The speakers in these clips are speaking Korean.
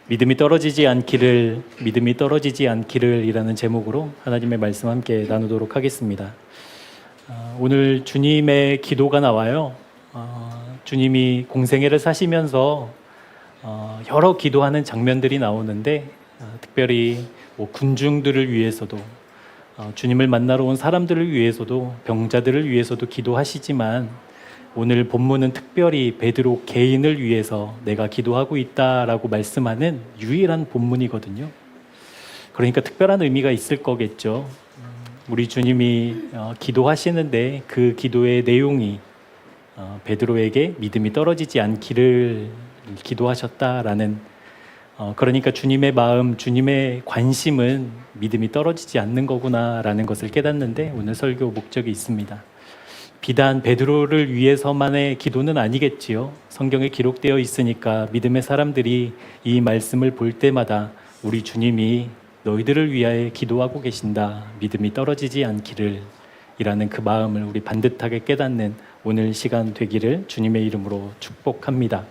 믿음이 떨어지지 않기를 이라는 제목으로 하나님의 말씀 함께 나누도록 하겠습니다. 오늘 주님의 기도가 나와요. 주님이 공생애를 사시면서 여러 기도하는 장면들이 나오는데 특별히 군중들을 위해서도 주님을 만나러 온 사람들을 위해서도 병자들을 위해서도 기도하시지만 오늘 본문은 특별히 베드로 개인을 위해서 내가 기도하고 있다라고 말씀하는 유일한 본문이거든요. 그러니까 특별한 의미가 있을 거겠죠. 우리 주님이 기도하시는데 그 기도의 내용이 베드로에게 믿음이 떨어지지 않기를 기도하셨다라는, 그러니까 주님의 마음, 주님의 관심은 믿음이 떨어지지 않는 거구나라는 것을 깨닫는데 오늘 설교 목적이 있습니다. 비단 베드로를 위해서만의 기도는 아니겠지요. 성경에 기록되어 있으니까 믿음의 사람들이 이 말씀을 볼 때마다 우리 주님이 너희들을 위하여 기도하고 계신다, 믿음이 떨어지지 않기를 이라는 그 마음을 우리 반듯하게 깨닫는 오늘 시간 되기를 주님의 이름으로 축복합니다.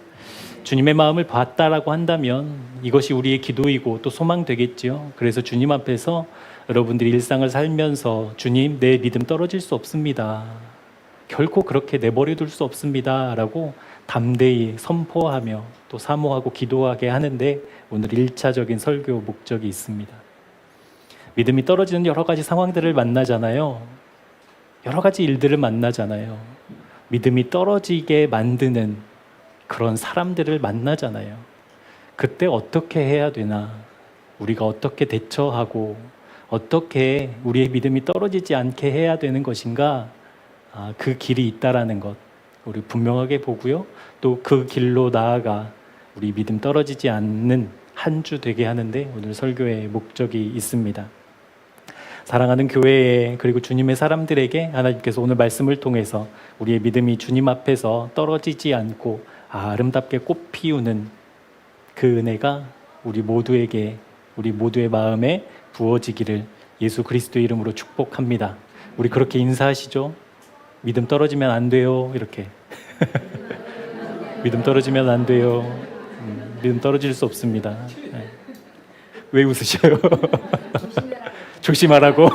주님의 마음을 봤다라고 한다면 이것이 우리의 기도이고 또 소망 되겠지요. 그래서 주님 앞에서 여러분들이 일상을 살면서 주님, 내 믿음 떨어질 수 없습니다, 결코 그렇게 내버려둘 수 없습니다 라고 담대히 선포하며 또 사모하고 기도하게 하는데 오늘 1차적인 설교 목적이 있습니다. 믿음이 떨어지는 여러 가지 상황들을 만나잖아요. 여러 가지 일들을 만나잖아요. 믿음이 떨어지게 만드는 그런 사람들을 만나잖아요. 그때 어떻게 해야 되나, 우리가 어떻게 대처하고 어떻게 우리의 믿음이 떨어지지 않게 해야 되는 것인가, 그 길이 있다라는 것 우리 분명하게 보고요. 또 그 길로 나아가 우리 믿음 떨어지지 않는 한 주 되게 하는데 오늘 설교의 목적이 있습니다. 사랑하는 교회에 그리고 주님의 사람들에게 하나님께서 오늘 말씀을 통해서 우리의 믿음이 주님 앞에서 떨어지지 않고 아름답게 꽃 피우는 그 은혜가 우리 모두에게, 우리 모두의 마음에 부어지기를 예수 그리스도의 이름으로 축복합니다. 우리 그렇게 인사하시죠. 믿음 떨어지면 안 돼요. 이렇게 믿음 떨어지면 안 돼요. 믿음 떨어질 수 없습니다. 왜 웃으셔요? 조심하라고.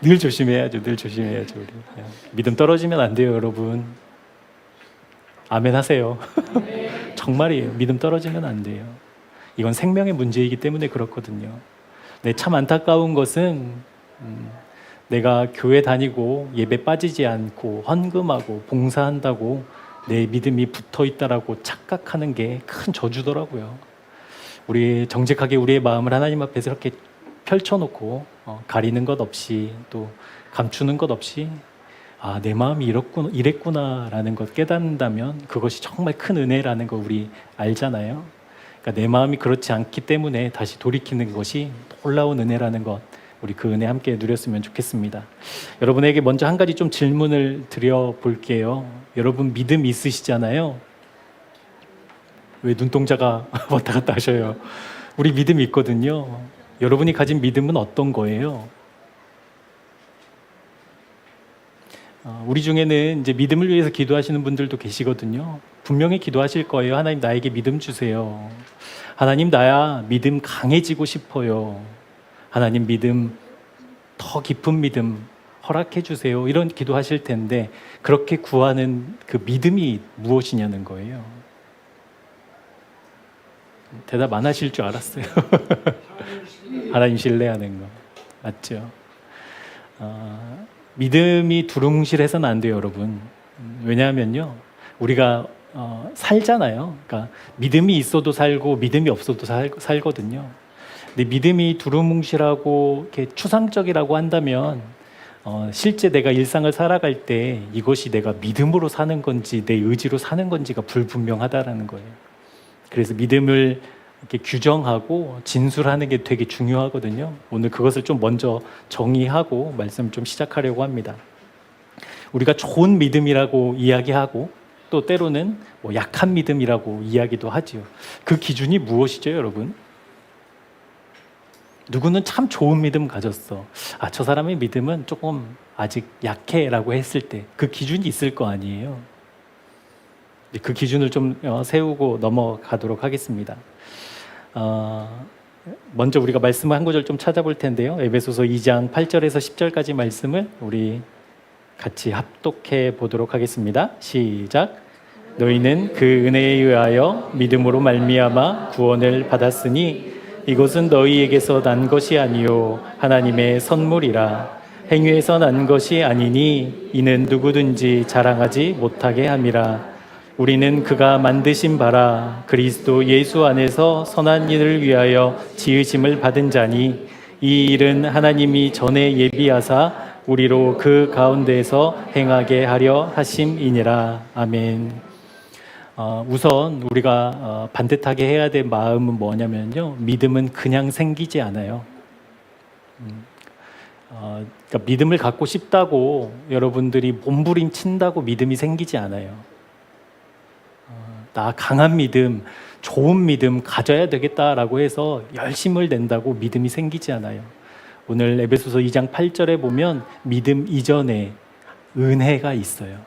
늘 조심해야죠. 늘 조심해야죠. 우리. 믿음 떨어지면 안 돼요, 여러분. 아멘 하세요. 정말이에요. 믿음 떨어지면 안 돼요. 이건 생명의 문제이기 때문에 그렇거든요. 네, 참 안타까운 것은 내가 교회 다니고 예배 빠지지 않고 헌금하고 봉사한다고 내 믿음이 붙어 있다라고 착각하는 게 큰 저주더라고요. 우리 정직하게 우리의 마음을 하나님 앞에서 이렇게 펼쳐놓고 가리는 것 없이 또 감추는 것 없이 내 마음이 이랬구나라는 것 깨닫는다면 그것이 정말 큰 은혜라는 거 우리 알잖아요. 그러니까 내 마음이 그렇지 않기 때문에 다시 돌이키는 것이 놀라운 은혜라는 것, 우리 그 은혜 함께 누렸으면 좋겠습니다. 여러분에게 먼저 한 가지 좀 질문을 드려볼게요. 여러분 믿음 있으시잖아요. 왜 눈동자가 왔다 갔다 하셔요? 우리 믿음이 있거든요. 여러분이 가진 믿음은 어떤 거예요? 우리 중에는 이제 믿음을 위해서 기도하시는 분들도 계시거든요. 분명히 기도하실 거예요. 하나님, 나에게 믿음 주세요. 하나님, 나야 믿음 강해지고 싶어요. 하나님, 믿음, 더 깊은 믿음 허락해 주세요. 이런 기도하실 텐데 그렇게 구하는 그 믿음이 무엇이냐는 거예요. 대답 안 하실 줄 알았어요. 하나님 신뢰하는 거 맞죠? 믿음이 두루뭉실해서는 안 돼요, 여러분. 왜냐하면요, 우리가 살잖아요. 그러니까 믿음이 있어도 살고 믿음이 없어도 살거든요. 근데 믿음이 두루뭉실하고 이렇게 추상적이라고 한다면 실제 내가 일상을 살아갈 때 이것이 내가 믿음으로 사는 건지 내 의지로 사는 건지가 불분명하다라는 거예요. 그래서 믿음을 이렇게 규정하고 진술하는 게 되게 중요하거든요. 오늘 그것을 좀 먼저 정의하고 말씀을 좀 시작하려고 합니다. 우리가 좋은 믿음이라고 이야기하고 또 때로는 약한 믿음이라고 이야기도 하지요. 그 기준이 무엇이죠, 여러분? 누구는 참 좋은 믿음 가졌어. 저 사람의 믿음은 조금 아직 약해 라고 했을 때 그 기준이 있을 거 아니에요. 그 기준을 좀 세우고 넘어가도록 하겠습니다. 먼저 우리가 말씀을 한 구절 좀 찾아볼 텐데요. 에베소서 2장 8절에서 10절까지 말씀을 우리 같이 합독해 보도록 하겠습니다. 시작. 너희는 그 은혜에 의하여 믿음으로 말미암아 구원을 받았으니 이것은 너희에게서 난 것이 아니요 하나님의 선물이라. 행위에서 난 것이 아니니 이는 누구든지 자랑하지 못하게 함이라. 우리는 그가 만드신 바라 그리스도 예수 안에서 선한 일을 위하여 지으심을 받은 자니 이 일은 하나님이 전에 예비하사 우리로 그 가운데에서 행하게 하려 하심이니라. 아멘. 우선 우리가 반듯하게 해야 될 마음은 뭐냐면요, 믿음은 그냥 생기지 않아요. 그러니까 믿음을 갖고 싶다고 여러분들이 몸부림친다고 믿음이 생기지 않아요. 나 강한 믿음, 좋은 믿음 가져야 되겠다라고 해서 열심을 낸다고 믿음이 생기지 않아요. 오늘 에베소서 2장 8절에 보면 믿음 이전에 은혜가 있어요.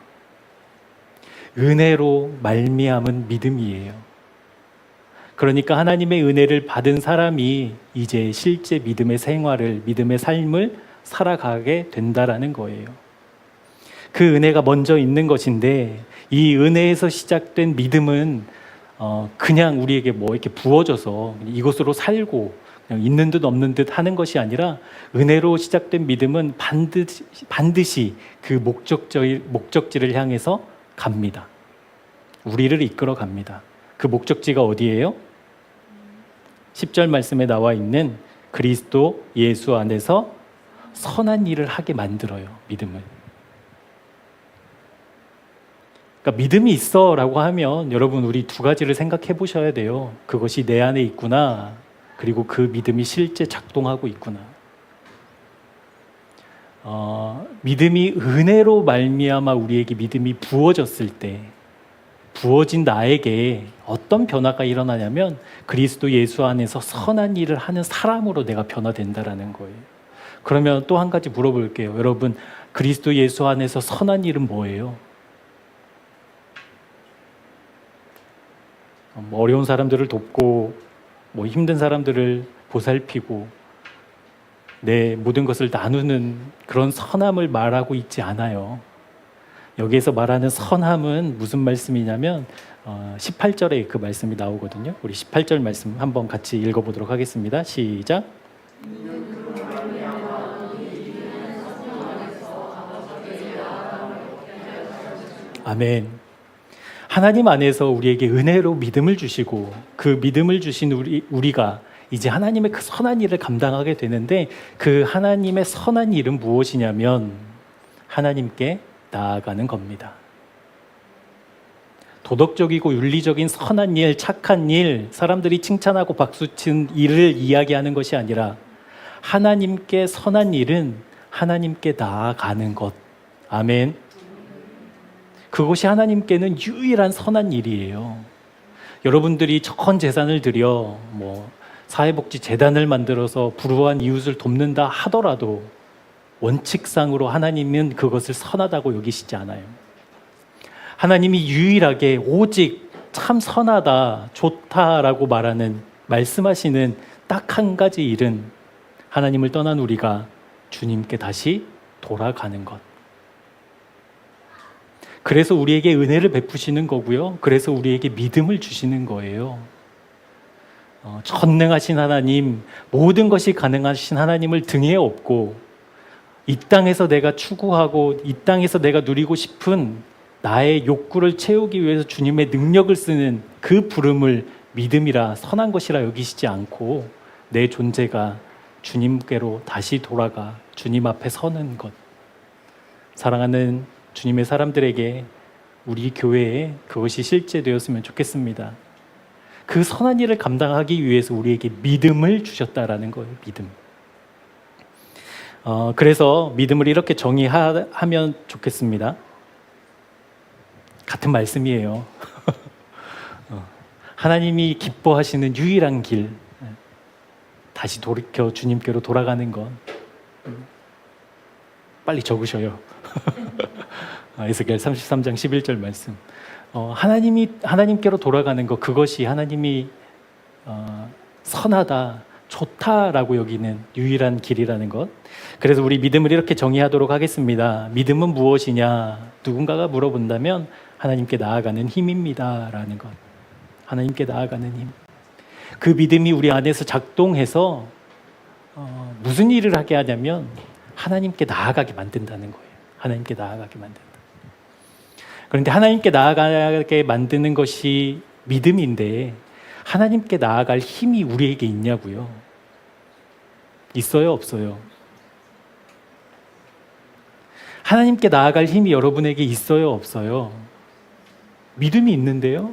은혜로 말미암은 믿음이에요. 그러니까 하나님의 은혜를 받은 사람이 이제 실제 믿음의 생활을, 믿음의 삶을 살아가게 된다라는 거예요. 그 은혜가 먼저 있는 것인데 이 은혜에서 시작된 믿음은 그냥 우리에게 뭐 이렇게 부어져서 이것으로 살고 그냥 있는 듯 없는 듯 하는 것이 아니라 은혜로 시작된 믿음은 반드시 그 목적지를 향해서 갑니다. 우리를 이끌어 갑니다. 그 목적지가 어디예요? 10절 말씀에 나와 있는 그리스도 예수 안에서 선한 일을 하게 만들어요. 믿음을. 그러니까 믿음이 있어라고 하면 여러분 우리 두 가지를 생각해 보셔야 돼요. 그것이 내 안에 있구나. 그리고 그 믿음이 실제 작동하고 있구나. 믿음이 은혜로 말미암아 우리에게 믿음이 부어졌을 때 부어진 나에게 어떤 변화가 일어나냐면 그리스도 예수 안에서 선한 일을 하는 사람으로 내가 변화된다라는 거예요. 그러면 또 한 가지 물어볼게요. 여러분, 그리스도 예수 안에서 선한 일은 뭐예요? 어려운 사람들을 돕고 힘든 사람들을 보살피고 내 모든 것을 나누는 그런 선함을 말하고 있지 않아요. 여기에서 말하는 선함은 무슨 말씀이냐면 18절에 그 말씀이 나오거든요. 우리 18절 말씀 한번 같이 읽어보도록 하겠습니다. 시작. 아멘. 하나님 안에서 우리에게 은혜로 믿음을 주시고 그 믿음을 주신 우리가 이제 하나님의 그 선한 일을 감당하게 되는데 그 하나님의 선한 일은 무엇이냐면 하나님께 나아가는 겁니다. 도덕적이고 윤리적인 선한 일, 착한 일, 사람들이 칭찬하고 박수친 일을 이야기하는 것이 아니라 하나님께 선한 일은 하나님께 나아가는 것. 아멘. 그것이 하나님께는 유일한 선한 일이에요. 여러분들이 전 재산을 들여 사회복지재단을 만들어서 불우한 이웃을 돕는다 하더라도 원칙상으로 하나님은 그것을 선하다고 여기시지 않아요. 하나님이 유일하게 오직 참 선하다, 좋다라고 말씀하시는 딱 한 가지 일은 하나님을 떠난 우리가 주님께 다시 돌아가는 것. 그래서 우리에게 은혜를 베푸시는 거고요. 그래서 우리에게 믿음을 주시는 거예요. 전능하신 하나님, 모든 것이 가능하신 하나님을 등에 업고 이 땅에서 내가 추구하고 이 땅에서 내가 누리고 싶은 나의 욕구를 채우기 위해서 주님의 능력을 쓰는 그 부름을 믿음이라 선한 것이라 여기시지 않고 내 존재가 주님께로 다시 돌아가 주님 앞에 서는 것. 사랑하는 주님의 사람들에게 우리 교회에 그것이 실제되었으면 좋겠습니다. 그 선한 일을 감당하기 위해서 우리에게 믿음을 주셨다라는 거예요. 믿음. 그래서 믿음을 이렇게 정의하면 좋겠습니다. 같은 말씀이에요. 하나님이 기뻐하시는 유일한 길, 다시 돌이켜 주님께로 돌아가는 것. 빨리 적으셔요. 에스겔 33장 11절 말씀. 하나님께로 돌아가는 것, 그것이 하나님이 선하다, 좋다라고 여기는 유일한 길이라는 것. 그래서 우리 믿음을 이렇게 정의하도록 하겠습니다. 믿음은 무엇이냐? 누군가가 물어본다면 하나님께 나아가는 힘입니다라는 것. 하나님께 나아가는 힘. 그 믿음이 우리 안에서 작동해서 무슨 일을 하게 하냐면 하나님께 나아가게 만든다는 거예요. 하나님께 나아가게 만든다. 그런데 하나님께 나아가게 만드는 것이 믿음인데 하나님께 나아갈 힘이 우리에게 있냐고요? 있어요, 없어요? 하나님께 나아갈 힘이 여러분에게 있어요, 없어요? 믿음이 있는데요?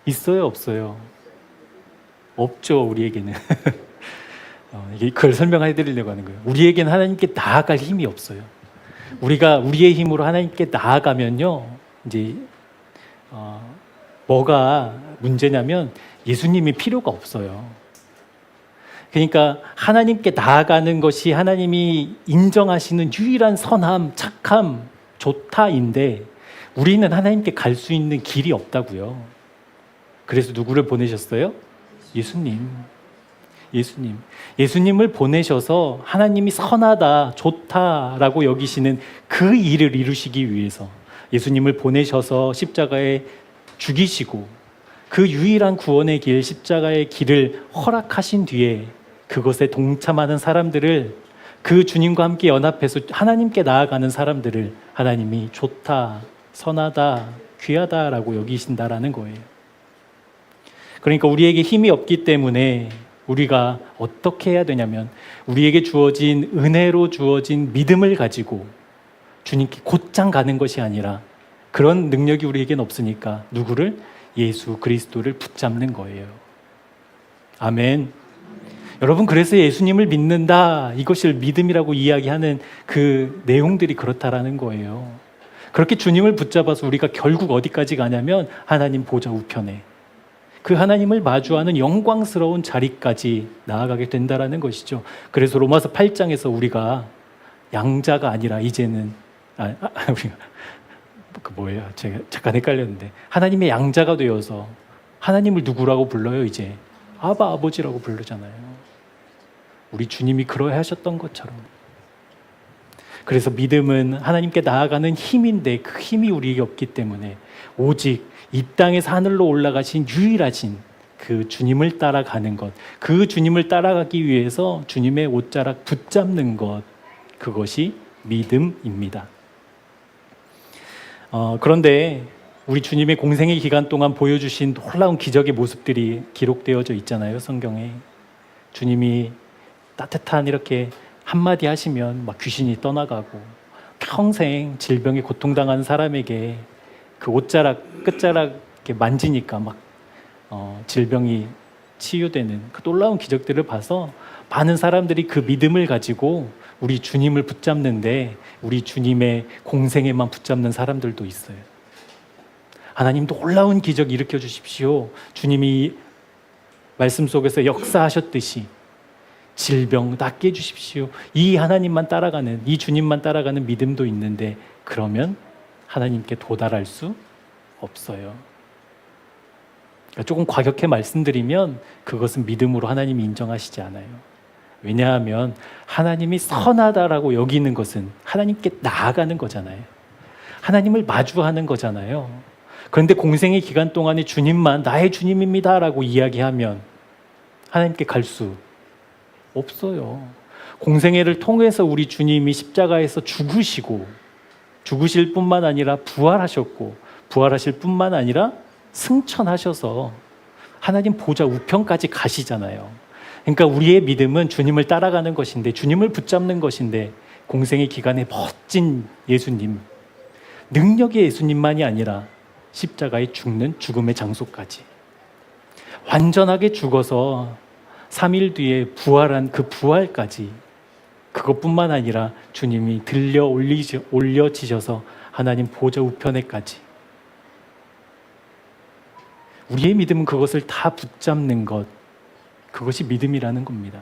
있어요, 없어요? 없죠, 우리에게는. 그걸 설명해 드리려고 하는 거예요. 우리에게는 하나님께 나아갈 힘이 없어요. 우리가 우리의 힘으로 하나님께 나아가면요, 이제 뭐가 문제냐면 예수님이 필요가 없어요. 그러니까 하나님께 나아가는 것이 하나님이 인정하시는 유일한 선함, 착함, 좋다인데 우리는 하나님께 갈 수 있는 길이 없다고요. 그래서 누구를 보내셨어요? 예수님을 보내셔서 하나님이 선하다, 좋다라고 여기시는 그 일을 이루시기 위해서 예수님을 보내셔서 십자가에 죽이시고 그 유일한 구원의 길, 십자가의 길을 허락하신 뒤에 그것에 동참하는 사람들을, 그 주님과 함께 연합해서 하나님께 나아가는 사람들을 하나님이 좋다, 선하다, 귀하다라고 여기신다라는 거예요. 그러니까 우리에게 힘이 없기 때문에 우리가 어떻게 해야 되냐면 우리에게 주어진 은혜로 주어진 믿음을 가지고 주님께 곧장 가는 것이 아니라, 그런 능력이 우리에겐 없으니까 누구를? 예수 그리스도를 붙잡는 거예요. 아멘. 여러분, 그래서 예수님을 믿는다, 이것을 믿음이라고 이야기하는 그 내용들이 그렇다라는 거예요. 그렇게 주님을 붙잡아서 우리가 결국 어디까지 가냐면 하나님 보좌 우편에, 그 하나님을 마주하는 영광스러운 자리까지 나아가게 된다라는 것이죠. 그래서 로마서 8장에서 우리가 양자가 아니라 이제는 우리가 제가 잠깐 헷갈렸는데, 하나님의 양자가 되어서 하나님을 누구라고 불러요? 이제 아바, 아버지라고 부르잖아요. 우리 주님이 그러해 하셨던 것처럼. 그래서 믿음은 하나님께 나아가는 힘인데 그 힘이 우리에게 없기 때문에 오직 이 땅에서 하늘로 올라가신 유일하신 그 주님을 따라가는 것, 그 주님을 따라가기 위해서 주님의 옷자락 붙잡는 것, 그것이 믿음입니다. 그런데 우리 주님의 공생의 기간 동안 보여주신 놀라운 기적의 모습들이 기록되어져 있잖아요, 성경에. 주님이 따뜻한 이렇게 한마디 하시면 막 귀신이 떠나가고, 평생 질병에 고통당한 사람에게 그 옷자락 끝자락 이렇게 만지니까 막 질병이 치유되는 그 놀라운 기적들을 봐서 많은 사람들이 그 믿음을 가지고 우리 주님을 붙잡는데, 우리 주님의 공생에만 붙잡는 사람들도 있어요. 하나님 놀라운 기적 일으켜 주십시오. 주님이 말씀 속에서 역사하셨듯이 질병 낫게 해주십시오. 이 하나님만 따라가는, 이 주님만 따라가는 믿음도 있는데, 그러면 하나님께 도달할 수 없어요. 조금 과격히 말씀드리면 그것은 믿음으로 하나님이 인정하시지 않아요. 왜냐하면 하나님이 선하다라고 여기는 것은 하나님께 나아가는 거잖아요. 하나님을 마주하는 거잖아요. 그런데 공생의 기간 동안에 주님만 나의 주님입니다라고 이야기하면 하나님께 갈 수 없어요. 공생애를 통해서 우리 주님이 십자가에서 죽으실 뿐만 아니라 부활하셨고, 부활하실 뿐만 아니라 승천하셔서 하나님 보좌 우편까지 가시잖아요. 그러니까 우리의 믿음은 주님을 따라가는 것인데, 주님을 붙잡는 것인데, 공생의 기간에 멋진 예수님, 능력의 예수님만이 아니라 십자가에 죽는 죽음의 장소까지 완전하게 죽어서 3일 뒤에 부활한 그 부활까지, 그것뿐만 아니라 주님이 들려 올려지셔서 하나님 보좌 우편에까지, 우리의 믿음은 그것을 다 붙잡는 것, 그것이 믿음이라는 겁니다.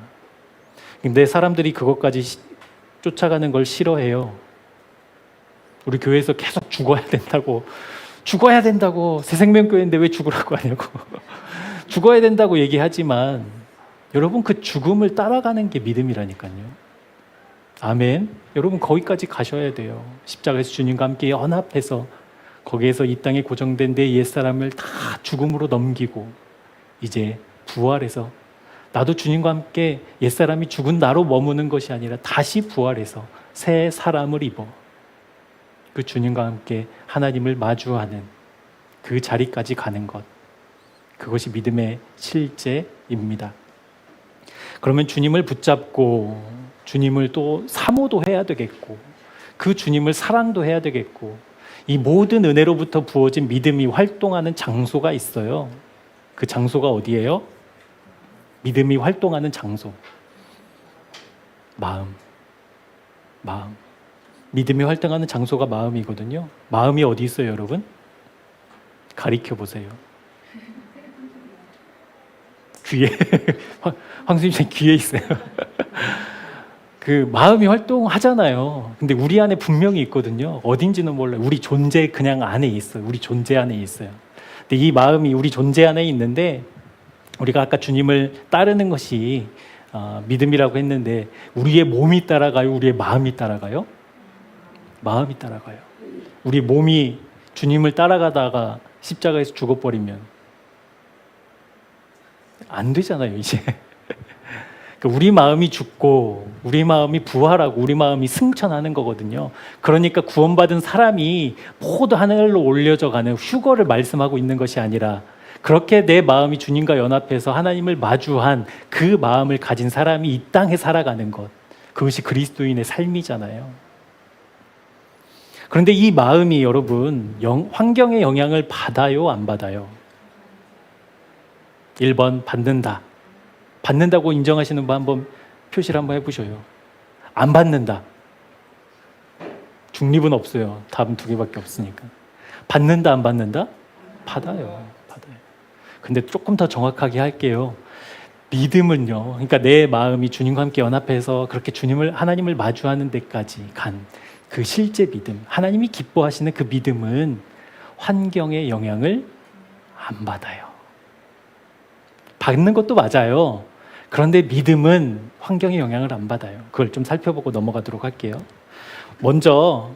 근데 사람들이 그것까지 쫓아가는 걸 싫어해요. 우리 교회에서 계속 죽어야 된다고 죽어야 된다고, 새생명교회인데 왜 죽으라고 하냐고. 죽어야 된다고 얘기하지만 여러분 그 죽음을 따라가는 게 믿음이라니까요. 아멘. 여러분 거기까지 가셔야 돼요. 십자가에서 주님과 함께 연합해서 거기에서 이 땅에 고정된 내 옛사람을 다 죽음으로 넘기고 이제 부활해서 나도 주님과 함께 옛사람이 죽은 나로 머무는 것이 아니라 다시 부활해서 새 사람을 입어 그 주님과 함께 하나님을 마주하는 그 자리까지 가는 것, 그것이 믿음의 실제입니다. 그러면 주님을 붙잡고 주님을 또 사모도 해야 되겠고 그 주님을 사랑도 해야 되겠고 이 모든 은혜로부터 부어진 믿음이 활동하는 장소가 있어요. 그 장소가 어디예요? 믿음이 활동하는 장소. 마음. 믿음이 활동하는 장소가 마음이거든요. 마음이 어디 있어요, 여러분? 가리켜 보세요. 귀에. 황수님 귀에 있어요. 그 마음이 활동하잖아요. 근데 우리 안에 분명히 있거든요. 어딘지는 몰라요. 우리 존재 그냥 안에 있어요. 우리 존재 안에 있어요. 근데 이 마음이 우리 존재 안에 있는데 우리가 아까 주님을 따르는 것이 믿음이라고 했는데 우리의 몸이 따라가요? 우리의 마음이 따라가요? 마음이 따라가요. 우리 몸이 주님을 따라가다가 십자가에서 죽어버리면 안 되잖아요, 이제. 우리 마음이 죽고 우리 마음이 부활하고 우리 마음이 승천하는 거거든요. 그러니까 구원받은 사람이 모두 하늘로 올려져 가는 휴거를 말씀하고 있는 것이 아니라 그렇게 내 마음이 주님과 연합해서 하나님을 마주한 그 마음을 가진 사람이 이 땅에 살아가는 것, 그것이 그리스도인의 삶이잖아요. 그런데 이 마음이 여러분 환경의 영향을 받아요, 안 받아요? 1번 받는다. 받는다고 인정하시는 분 한번 표시를 한번 해보셔요. 안 받는다. 중립은 없어요. 답은 2개밖에 없으니까. 받는다, 안 받는다? 받아요. 근데 조금 더 정확하게 할게요. 믿음은요, 그러니까 내 마음이 주님과 함께 연합해서 그렇게 하나님을 마주하는 데까지 간 그 실제 믿음, 하나님이 기뻐하시는 그 믿음은 환경의 영향을 안 받아요. 받는 것도 맞아요. 그런데 믿음은 환경의 영향을 안 받아요. 그걸 좀 살펴보고 넘어가도록 할게요. 먼저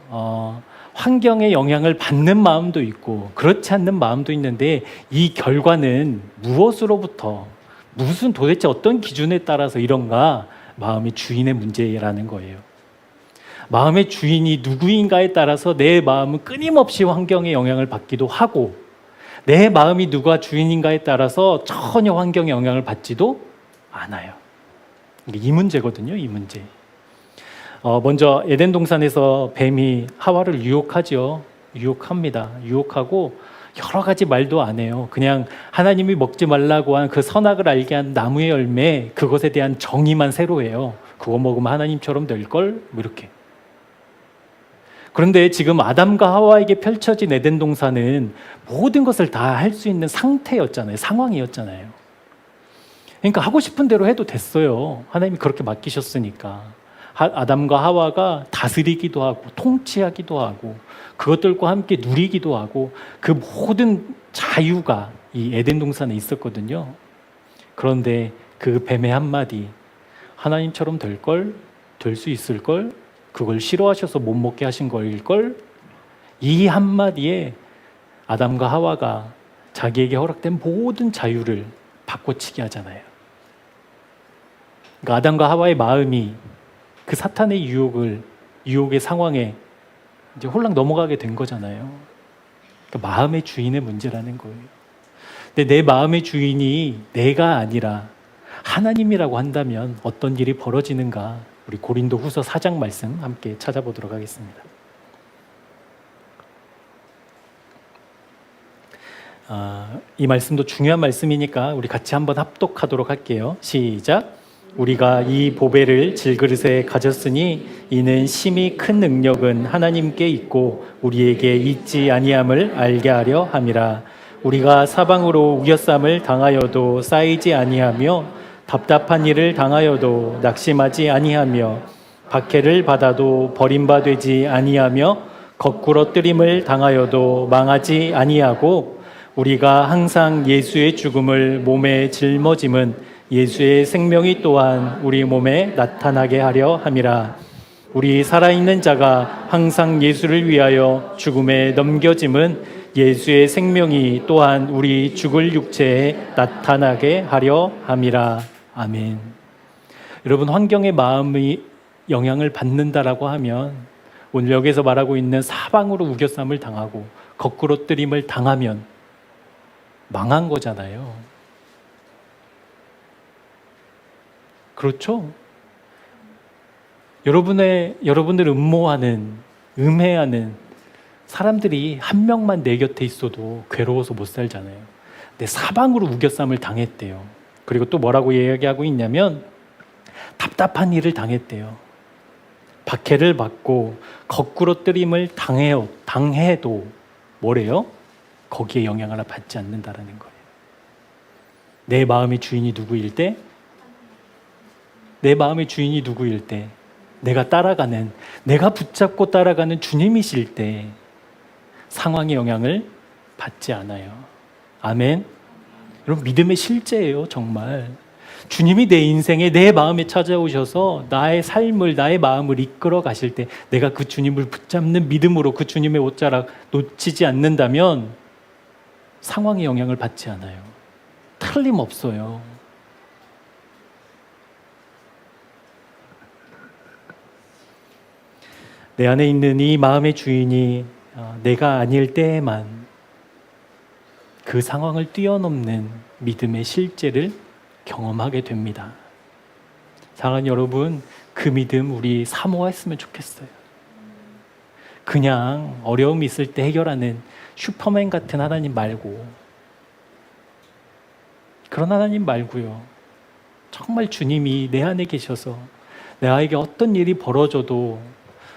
환경의 영향을 받는 마음도 있고 그렇지 않는 마음도 있는데 이 결과는 무엇으로부터 무슨 도대체 어떤 기준에 따라서 이런가? 마음의 주인의 문제라는 거예요. 마음의 주인이 누구인가에 따라서 내 마음은 끊임없이 환경의 영향을 받기도 하고 내 마음이 누가 주인인가에 따라서 전혀 환경의 영향을 받지도 않아요. 이 문제거든요, 이 문제. 먼저 에덴 동산에서 뱀이 하와를 유혹하죠. 유혹합니다. 유혹하고 여러 가지 말도 안 해요. 그냥 하나님이 먹지 말라고 한 그 선악을 알게 한 나무의 열매, 그것에 대한 정의만 새로 해요. 그거 먹으면 하나님처럼 될걸? 뭐 이렇게. 그런데 지금 아담과 하와에게 펼쳐진 에덴 동산은 모든 것을 다 할 수 있는 상태였잖아요. 상황이었잖아요. 그러니까 하고 싶은 대로 해도 됐어요. 하나님이 그렇게 맡기셨으니까. 아담과 하와가 다스리기도 하고 통치하기도 하고 그것들과 함께 누리기도 하고 그 모든 자유가 이 에덴 동산에 있었거든요. 그런데 그 뱀의 한마디, 하나님처럼 될걸? 될 수 있을걸? 그걸 싫어하셔서 못 먹게 하신 걸걸? 이 한마디에 아담과 하와가 자기에게 허락된 모든 자유를 바꿔치기 하잖아요. 그러니까 아담과 하와의 마음이 그 사탄의 유혹의 상황에 이제 홀랑 넘어가게 된 거잖아요. 그러니까 마음의 주인의 문제라는 거예요. 근데 내 마음의 주인이 내가 아니라 하나님이라고 한다면 어떤 일이 벌어지는가? 우리 고린도후서 4장 말씀 함께 찾아보도록 하겠습니다. 이 말씀도 중요한 말씀이니까 우리 같이 한번 합독하도록 할게요. 시작. 우리가 이 보배를 질그릇에 가졌으니 이는 심히 큰 능력은 하나님께 있고 우리에게 있지 아니함을 알게 하려 함이라. 우리가 사방으로 우겨쌈을 당하여도 쌓이지 아니하며 답답한 일을 당하여도 낙심하지 아니하며 박해를 받아도 버림받지 아니하며 거꾸러뜨림을 당하여도 망하지 아니하고 우리가 항상 예수의 죽음을 몸에 짊어짐은 예수의 생명이 또한 우리 몸에 나타나게 하려 함이라. 우리 살아있는 자가 항상 예수를 위하여 죽음에 넘겨짐은 예수의 생명이 또한 우리 죽을 육체에 나타나게 하려 함이라. 아멘. 여러분, 환경의 마음이 영향을 받는다라고 하면 오늘 여기서 말하고 있는 사방으로 우겨쌈을 당하고 거꾸로뜨림을 당하면 망한 거잖아요. 그렇죠? 여러분들 음해하는 사람들이 한 명만 내 곁에 있어도 괴로워서 못 살잖아요. 근데 사방으로 우겨쌈을 당했대요. 그리고 또 뭐라고 이야기하고 있냐면 답답한 일을 당했대요. 박해를 받고 거꾸로뜨림을 당해도 뭐래요? 거기에 영향을 받지 않는다라는 거예요. 내 마음의 주인이 누구일 때? 내가 붙잡고 따라가는 주님이실 때 상황의 영향을 받지 않아요. 아멘. 여러분, 믿음의 실제예요, 정말. 주님이 내 인생에, 내 마음에 찾아오셔서 나의 삶을, 나의 마음을 이끌어 가실 때 내가 그 주님을 붙잡는 믿음으로 그 주님의 옷자락 놓치지 않는다면 상황의 영향을 받지 않아요. 틀림없어요. 내 안에 있는 이 마음의 주인이 내가 아닐 때에만 그 상황을 뛰어넘는 믿음의 실제를 경험하게 됩니다. 사랑하는 여러분, 그 믿음 우리 사모했으면 좋겠어요. 그냥 어려움이 있을 때 해결하는 슈퍼맨 같은 하나님 말고, 그런 하나님 말고요. 정말 주님이 내 안에 계셔서 나에게 어떤 일이 벌어져도,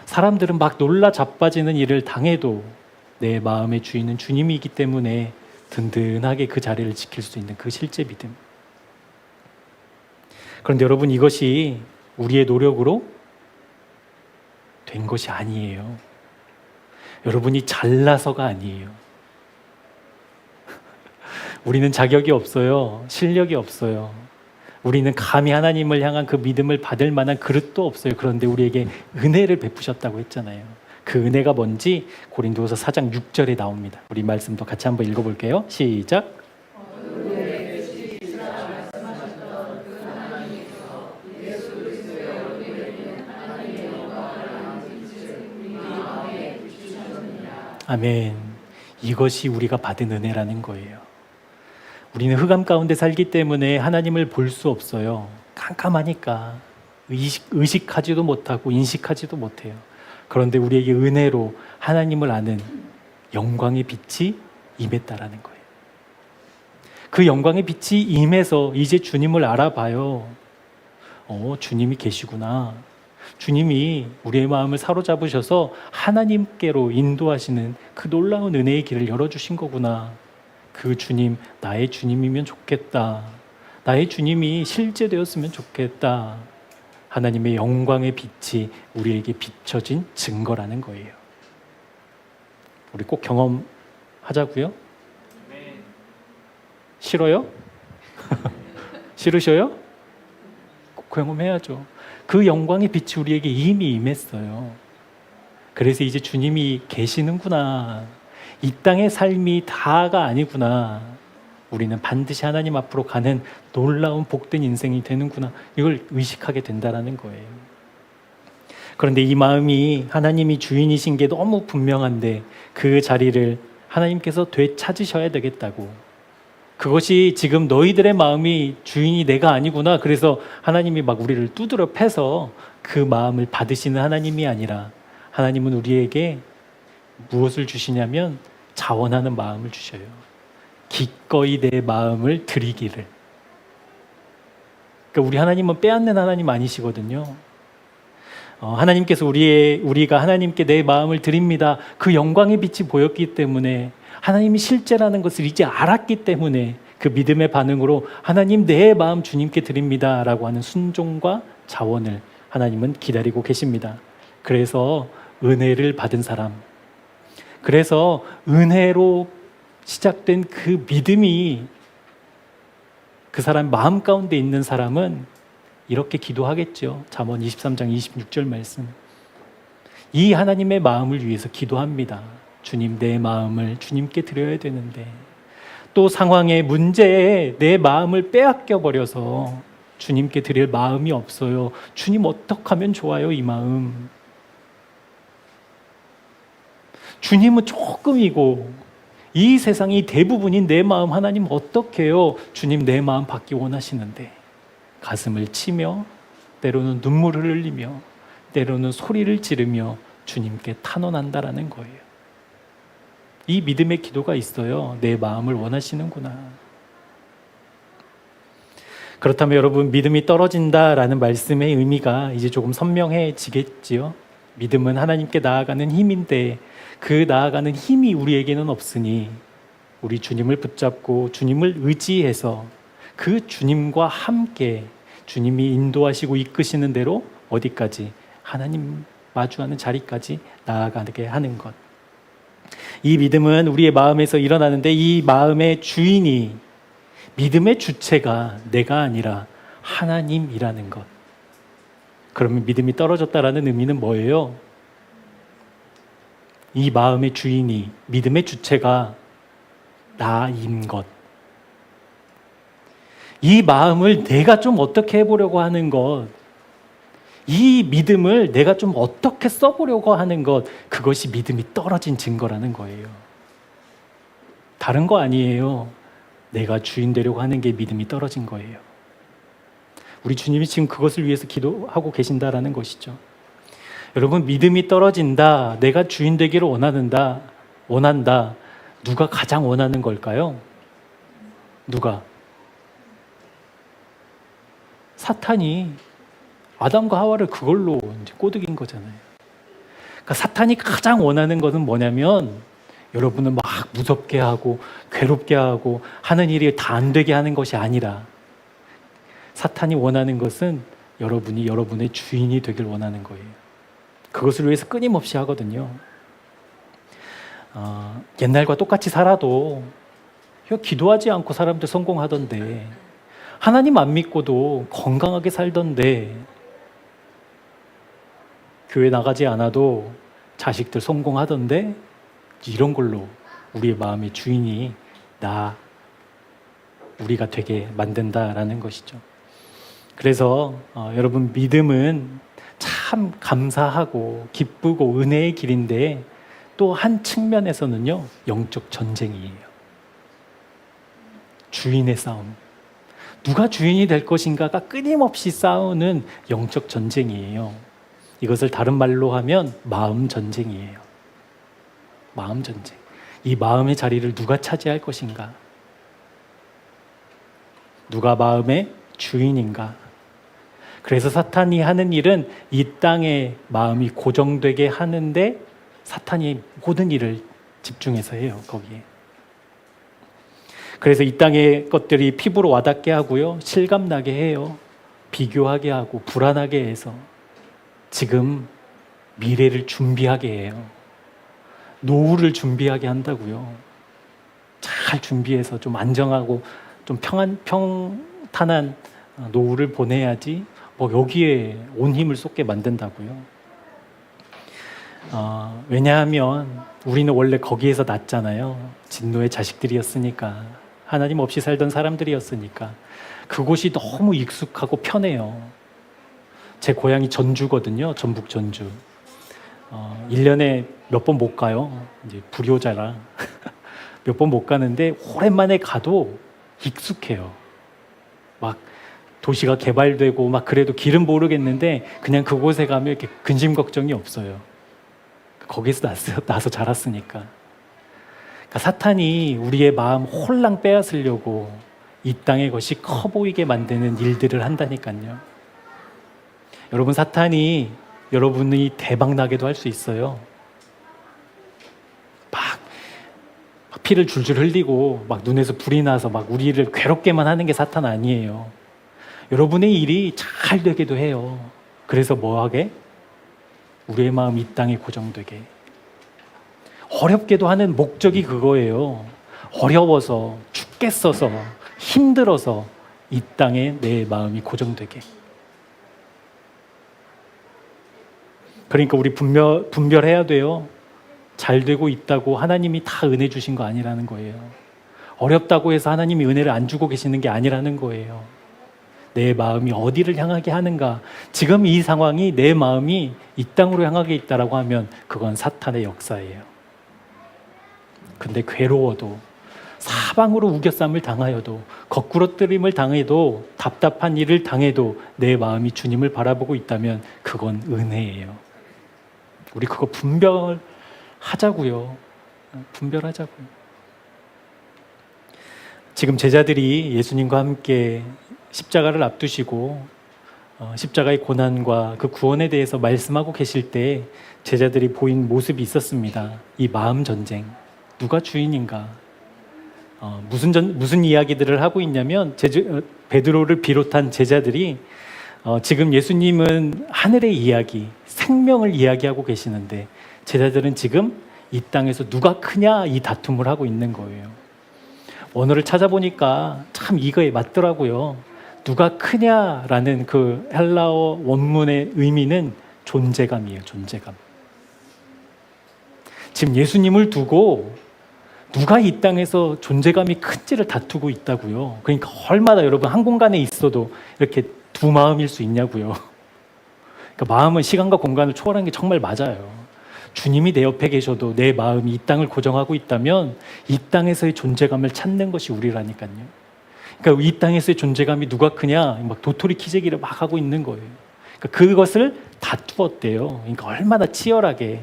사람들은 막 놀라 자빠지는 일을 당해도 내 마음의 주인은 주님이기 때문에 든든하게 그 자리를 지킬 수 있는 그 실제 믿음. 그런데 여러분, 이것이 우리의 노력으로 된 것이 아니에요. 여러분이 잘나서가 아니에요. 우리는 자격이 없어요. 실력이 없어요. 우리는 감히 하나님을 향한 그 믿음을 받을 만한 그릇도 없어요. 그런데 우리에게 은혜를 베푸셨다고 했잖아요. 그 은혜가 뭔지 고린도서 4장 6절에 나옵니다. 우리 말씀도 같이 한번 읽어볼게요. 시작. 아멘. 이것이 우리가 받은 은혜라는 거예요. 우리는 흑암 가운데 살기 때문에 하나님을 볼 수 없어요. 깜깜하니까 의식하지도 못하고 인식하지도 못해요. 그런데 우리에게 은혜로 하나님을 아는 영광의 빛이 임했다라는 거예요. 그 영광의 빛이 임해서 이제 주님을 알아봐요. 주님이 계시구나. 주님이 우리의 마음을 사로잡으셔서 하나님께로 인도하시는 그 놀라운 은혜의 길을 열어주신 거구나. 그 주님, 나의 주님이면 좋겠다. 나의 주님이 실제되었으면 좋겠다. 하나님의 영광의 빛이 우리에게 비춰진 증거라는 거예요. 우리 꼭 경험하자고요? 싫어요? 싫으셔요? 꼭 경험해야죠. 그 영광의 빛이 우리에게 이미 임했어요. 그래서 이제 주님이 계시는구나. 이 땅의 삶이 다가 아니구나. 우리는 반드시 하나님 앞으로 가는 놀라운 복된 인생이 되는구나. 이걸 의식하게 된다는 거예요. 그런데 이 마음이 하나님이 주인이신 게 너무 분명한데 그 자리를 하나님께서 되찾으셔야 되겠다고. 그것이 지금 너희들의 마음이 주인이 내가 아니구나. 그래서 하나님이 막 우리를 두드려 패서 그 마음을 받으시는 하나님이 아니라, 하나님은 우리에게 무엇을 주시냐면 자원하는 마음을 주셔요. 기꺼이 내 마음을 드리기를. 그러니까 우리 하나님은 빼앗는 하나님 아니시거든요. 하나님께서 우리가 하나님께 내 마음을 드립니다. 그 영광의 빛이 보였기 때문에, 하나님이 실제라는 것을 이제 알았기 때문에 그 믿음의 반응으로 하나님 내 마음 주님께 드립니다 라고 하는 순종과 자원을 하나님은 기다리고 계십니다. 그래서 은혜를 받은 사람, 그래서 은혜로 시작된 그 믿음이 그 사람 마음 가운데 있는 사람은 이렇게 기도하겠죠. 잠언 23장 26절 말씀. 이 하나님의 마음을 위해서 기도합니다. 주님, 내 마음을 주님께 드려야 되는데, 또 상황에, 문제에 내 마음을 빼앗겨 버려서 주님께 드릴 마음이 없어요. 주님, 어떻게 하면 좋아요, 이 마음? 주님은 조금이고 이 세상이 대부분인 내 마음 하나님 어떻게 해요? 주님, 내 마음 받기 원하시는데 가슴을 치며 때로는 눈물을 흘리며 때로는 소리를 지르며 주님께 탄원한다라는 거예요. 이 믿음의 기도가 있어요. 내 마음을 원하시는구나. 그렇다면 여러분, 믿음이 떨어진다라는 말씀의 의미가 이제 조금 선명해지겠지요. 믿음은 하나님께 나아가는 힘인데 그 나아가는 힘이 우리에게는 없으니 우리 주님을 붙잡고 주님을 의지해서 그 주님과 함께 주님이 인도하시고 이끄시는 대로 어디까지? 하나님 마주하는 자리까지 나아가게 하는 것. 이 믿음은 우리의 마음에서 일어나는데 이 마음의 주인이, 믿음의 주체가 내가 아니라 하나님이라는 것. 그러면 믿음이 떨어졌다라는 의미는 뭐예요? 이 마음의 주인이, 믿음의 주체가 나인 것. 이 마음을 내가 좀 어떻게 해보려고 하는 것, 이 믿음을 내가 좀 어떻게 써보려고 하는 것, 그것이 믿음이 떨어진 증거라는 거예요. 다른 거 아니에요. 내가 주인 되려고 하는 게 믿음이 떨어진 거예요. 우리 주님이 지금 그것을 위해서 기도하고 계신다라는 것이죠. 여러분, 믿음이 떨어진다, 내가 주인 되기를 원한다. 누가 가장 원하는 걸까요? 누가? 사탄이 아담과 하와를 그걸로 이제 꼬드긴 거잖아요. 그러니까 사탄이 가장 원하는 것은 뭐냐면 여러분을 막 무섭게 하고 괴롭게 하고 하는 일이 다 안 되게 하는 것이 아니라 사탄이 원하는 것은 여러분이 여러분의 주인이 되길 원하는 거예요. 그것을 위해서 끊임없이 하거든요. 옛날과 똑같이 살아도 기도하지 않고 사람들 성공하던데, 하나님 안 믿고도 건강하게 살던데, 교회 나가지 않아도 자식들 성공하던데, 이런 걸로 우리의 마음의 주인이 우리가 되게 만든다라는 것이죠. 그래서 여러분, 믿음은 참 감사하고 기쁘고 은혜의 길인데 또 한 측면에서는요, 영적 전쟁이에요. 주인의 싸움. 누가 주인이 될 것인가가 끊임없이 싸우는 영적 전쟁이에요. 이것을 다른 말로 하면 마음 전쟁이에요. 마음 전쟁. 이 마음의 자리를 누가 차지할 것인가? 누가 마음의 주인인가? 그래서 사탄이 하는 일은 이 땅에 마음이 고정되게 하는데 사탄이 모든 일을 집중해서 해요, 거기에. 그래서 이 땅의 것들이 피부로 와닿게 하고요, 실감나게 해요. 비교하게 하고 불안하게 해서 지금 미래를 준비하게 해요. 노후를 준비하게 한다고요. 잘 준비해서 좀 안정하고 좀 평탄한 노후를 보내야지 여기에 온 힘을 쏟게 만든다고요. 왜냐하면 우리는 원래 거기에서 났잖아요. 진노의 자식들이었으니까, 하나님 없이 살던 사람들이었으니까 그곳이 너무 익숙하고 편해요. 제 고향이 전주거든요. 전북 전주. 1년에 몇 번 못 가요. 이제 불효자라 몇 번 못 가는데 오랜만에 가도 익숙해요. 막 도시가 개발되고 막 그래도 길은 모르겠는데 그냥 그곳에 가면 이렇게 근심 걱정이 없어요. 거기서 나서 자랐으니까. 그러니까 사탄이 우리의 마음 홀랑 빼앗으려고 이 땅의 것이 커 보이게 만드는 일들을 한다니까요. 여러분, 사탄이 여러분이 대박 나게도 할 수 있어요. 막 피를 줄줄 흘리고 막 눈에서 불이 나서 막 우리를 괴롭게만 하는 게 사탄 아니에요. 여러분의 일이 잘 되게도 해요. 그래서 뭐하게? 우리의 마음 이 땅에 고정되게. 어렵게도 하는 목적이 그거예요. 어려워서, 죽겠어서, 힘들어서 이 땅에 내 마음이 고정되게. 그러니까 우리 분별해야 돼요. 잘 되고 있다고 하나님이 다 은혜 주신 거 아니라는 거예요. 어렵다고 해서 하나님이 은혜를 안 주고 계시는 게 아니라는 거예요. 내 마음이 어디를 향하게 하는가. 지금 이 상황이 내 마음이 이 땅으로 향하게 있다라고 하면 그건 사탄의 역사예요. 근데 괴로워도, 사방으로 우겨쌈을 당하여도, 거꾸러뜨림을 당해도, 답답한 일을 당해도 내 마음이 주님을 바라보고 있다면 그건 은혜예요. 우리 그거 분별하자고요. 분별하자고요. 지금 제자들이 예수님과 함께 십자가를 앞두시고 십자가의 고난과 그 구원에 대해서 말씀하고 계실 때 제자들이 보인 모습이 있었습니다. 이 마음 전쟁. 누가 주인인가? 무슨 이야기들을 하고 있냐면 베드로를 비롯한 제자들이 지금 예수님은 하늘의 이야기, 생명을 이야기하고 계시는데 제자들은 지금 이 땅에서 누가 크냐 이 다툼을 하고 있는 거예요. 원어를 찾아보니까 참 이거에 맞더라고요. 누가 크냐라는 그 헬라어 원문의 의미는 존재감이에요. 존재감. 지금 예수님을 두고 누가 이 땅에서 존재감이 큰지를 다투고 있다고요. 그러니까 얼마나 여러분 한 공간에 있어도 이렇게 두 마음일 수 있냐고요. 그러니까 마음은 시간과 공간을 초월하는 게 정말 맞아요. 주님이 내 옆에 계셔도 내 마음이 이 땅을 고정하고 있다면 이 땅에서의 존재감을 찾는 것이 우리라니까요. 그러니까 이 땅에서의 존재감이 누가 크냐 막 도토리 키재기를 막 하고 있는 거예요. 그러니까 그것을 다투었대요. 그러니까 얼마나 치열하게,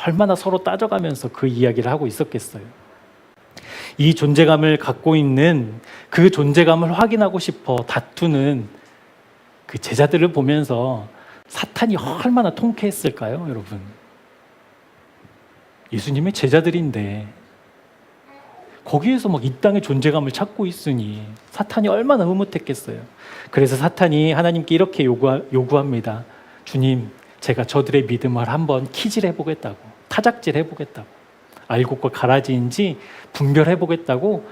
얼마나 서로 따져가면서 그 이야기를 하고 있었겠어요. 이 존재감을 갖고 있는 그 존재감을 확인하고 싶어 다투는 그 제자들을 보면서 사탄이 얼마나 통쾌했을까요, 여러분? 예수님의 제자들인데 거기에서 막 이 땅의 존재감을 찾고 있으니 사탄이 얼마나 흐뭇했겠어요. 그래서 사탄이 하나님께 이렇게 요구합니다. 주님, 제가 저들의 믿음을 한번 키질해보겠다고, 타작질해보겠다고, 알곡과 가라지인지 분별해보겠다고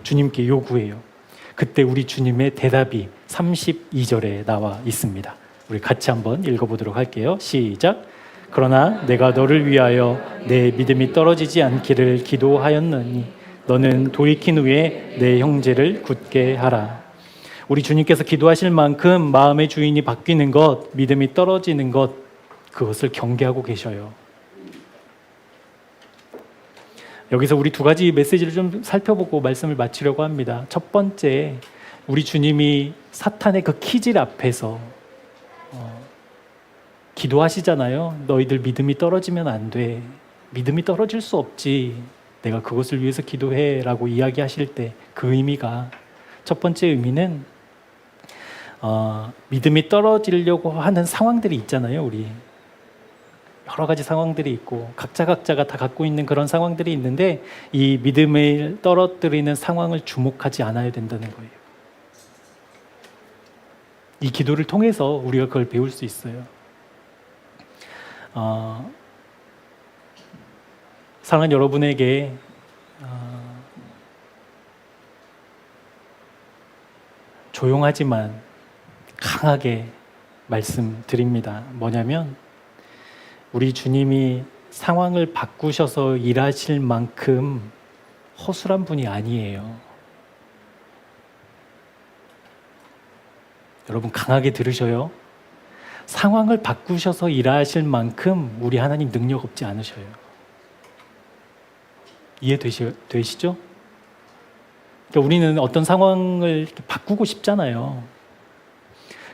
주님께 요구해요. 그때 우리 주님의 대답이 32절에 나와 있습니다. 우리 같이 한번 읽어보도록 할게요. 시작. 그러나 내가 너를 위하여 내 믿음이 떨어지지 않기를 기도하였느니 너는 돌이킨 후에 내 형제를 굳게 하라. 우리 주님께서 기도하실 만큼 마음의 주인이 바뀌는 것, 믿음이 떨어지는 것, 그것을 경계하고 계셔요. 여기서 우리 두 가지 메시지를 좀 살펴보고 말씀을 마치려고 합니다. 첫 번째, 우리 주님이 사탄의 그 키질 앞에서 기도하시잖아요. 너희들 믿음이 떨어지면 안 돼. 믿음이 떨어질 수 없지. 내가 그것을 위해서 기도해 라고 이야기하실 때 그 의미가, 첫 번째 의미는 믿음이 떨어지려고 하는 상황들이 있잖아요. 우리 여러 가지 상황들이 있고 각자가 다 갖고 있는 그런 상황들이 있는데 이 믿음을 떨어뜨리는 상황을 주목하지 않아야 된다는 거예요. 이 기도를 통해서 우리가 그걸 배울 수 있어요. 사랑하는 여러분에게 조용하지만 강하게 말씀드립니다. 뭐냐면 우리 주님이 상황을 바꾸셔서 일하실 만큼 허술한 분이 아니에요. 여러분 강하게 들으셔요. 상황을 바꾸셔서 일하실 만큼 우리 하나님 능력 없지 않으셔요. 이해되시죠? 그러니까 우리는 어떤 상황을 이렇게 바꾸고 싶잖아요.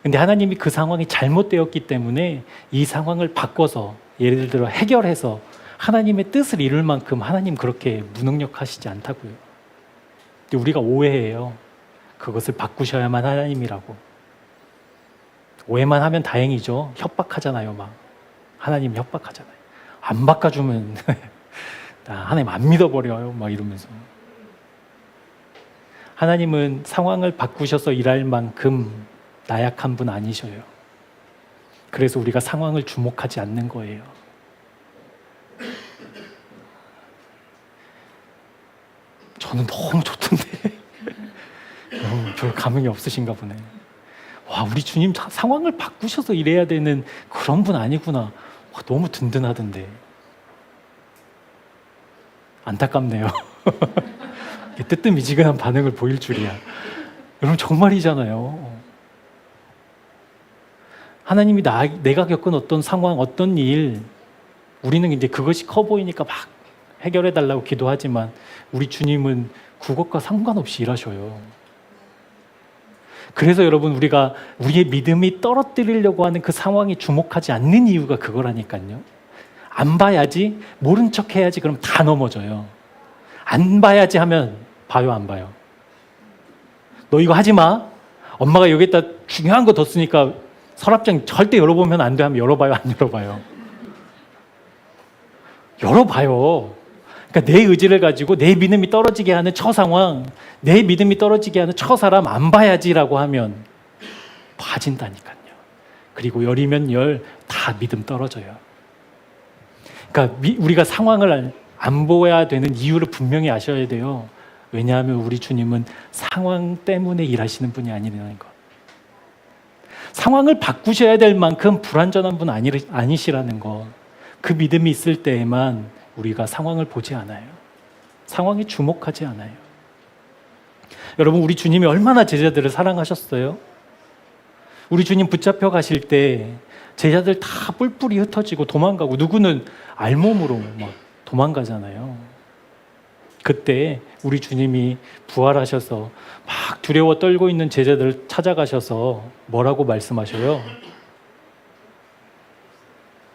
근데 하나님이 그 상황이 잘못되었기 때문에 이 상황을 바꿔서 예를 들어 해결해서 하나님의 뜻을 이룰 만큼 하나님 그렇게 무능력하시지 않다고요. 근데 우리가 오해해요. 그것을 바꾸셔야만 하나님이라고. 오해만 하면 다행이죠. 협박하잖아요. 막 하나님 협박하잖아요. 안 바꿔주면 하나님 안 믿어버려요. 막 이러면서. 하나님은 상황을 바꾸셔서 일할 만큼 나약한 분 아니셔요. 그래서 우리가 상황을 주목하지 않는 거예요. 저는 너무 좋던데. 별 감흥이 없으신가 보네. 와, 우리 주님 상황을 바꾸셔서 일해야 되는 그런 분 아니구나. 와, 너무 든든하던데. 안타깝네요. 뜨뜻미지근한 반응을 보일 줄이야. 여러분 정말이잖아요. 하나님이 내가 겪은 어떤 상황, 어떤 일, 우리는 이제 그것이 커 보이니까 막 해결해 달라고 기도하지만 우리 주님은 그것과 상관없이 일하셔요. 그래서 여러분 우리가 우리의 믿음이 떨어뜨리려고 하는 그 상황에 주목하지 않는 이유가 그거라니까요. 안 봐야지, 모른 척 해야지, 그럼 다 넘어져요. 안 봐야지 하면 봐요, 안 봐요? 너 이거 하지 마. 엄마가 여기다 중요한 거 뒀으니까 서랍장 절대 열어보면 안 돼 하면 열어봐요, 안 열어봐요? 열어봐요. 그러니까 내 의지를 가지고 내 믿음이 떨어지게 하는 처 상황, 내 믿음이 떨어지게 하는 처 사람 안 봐야지라고 하면 봐진다니까요. 그리고 열이면 열, 다 믿음 떨어져요. 그러니까 우리가 상황을 안 보아야 되는 이유를 분명히 아셔야 돼요. 왜냐하면 우리 주님은 상황 때문에 일하시는 분이 아니라는 것. 상황을 바꾸셔야 될 만큼 불완전한 분 아니시라는 것. 그 믿음이 있을 때에만 우리가 상황을 보지 않아요. 상황에 주목하지 않아요. 여러분, 우리 주님이 얼마나 제자들을 사랑하셨어요? 우리 주님 붙잡혀 가실 때 제자들 다 뿔뿔이 흩어지고 도망가고 누구는 알몸으로 막 도망가잖아요. 그때 우리 주님이 부활하셔서 막 두려워 떨고 있는 제자들을 찾아가셔서 뭐라고 말씀하셔요?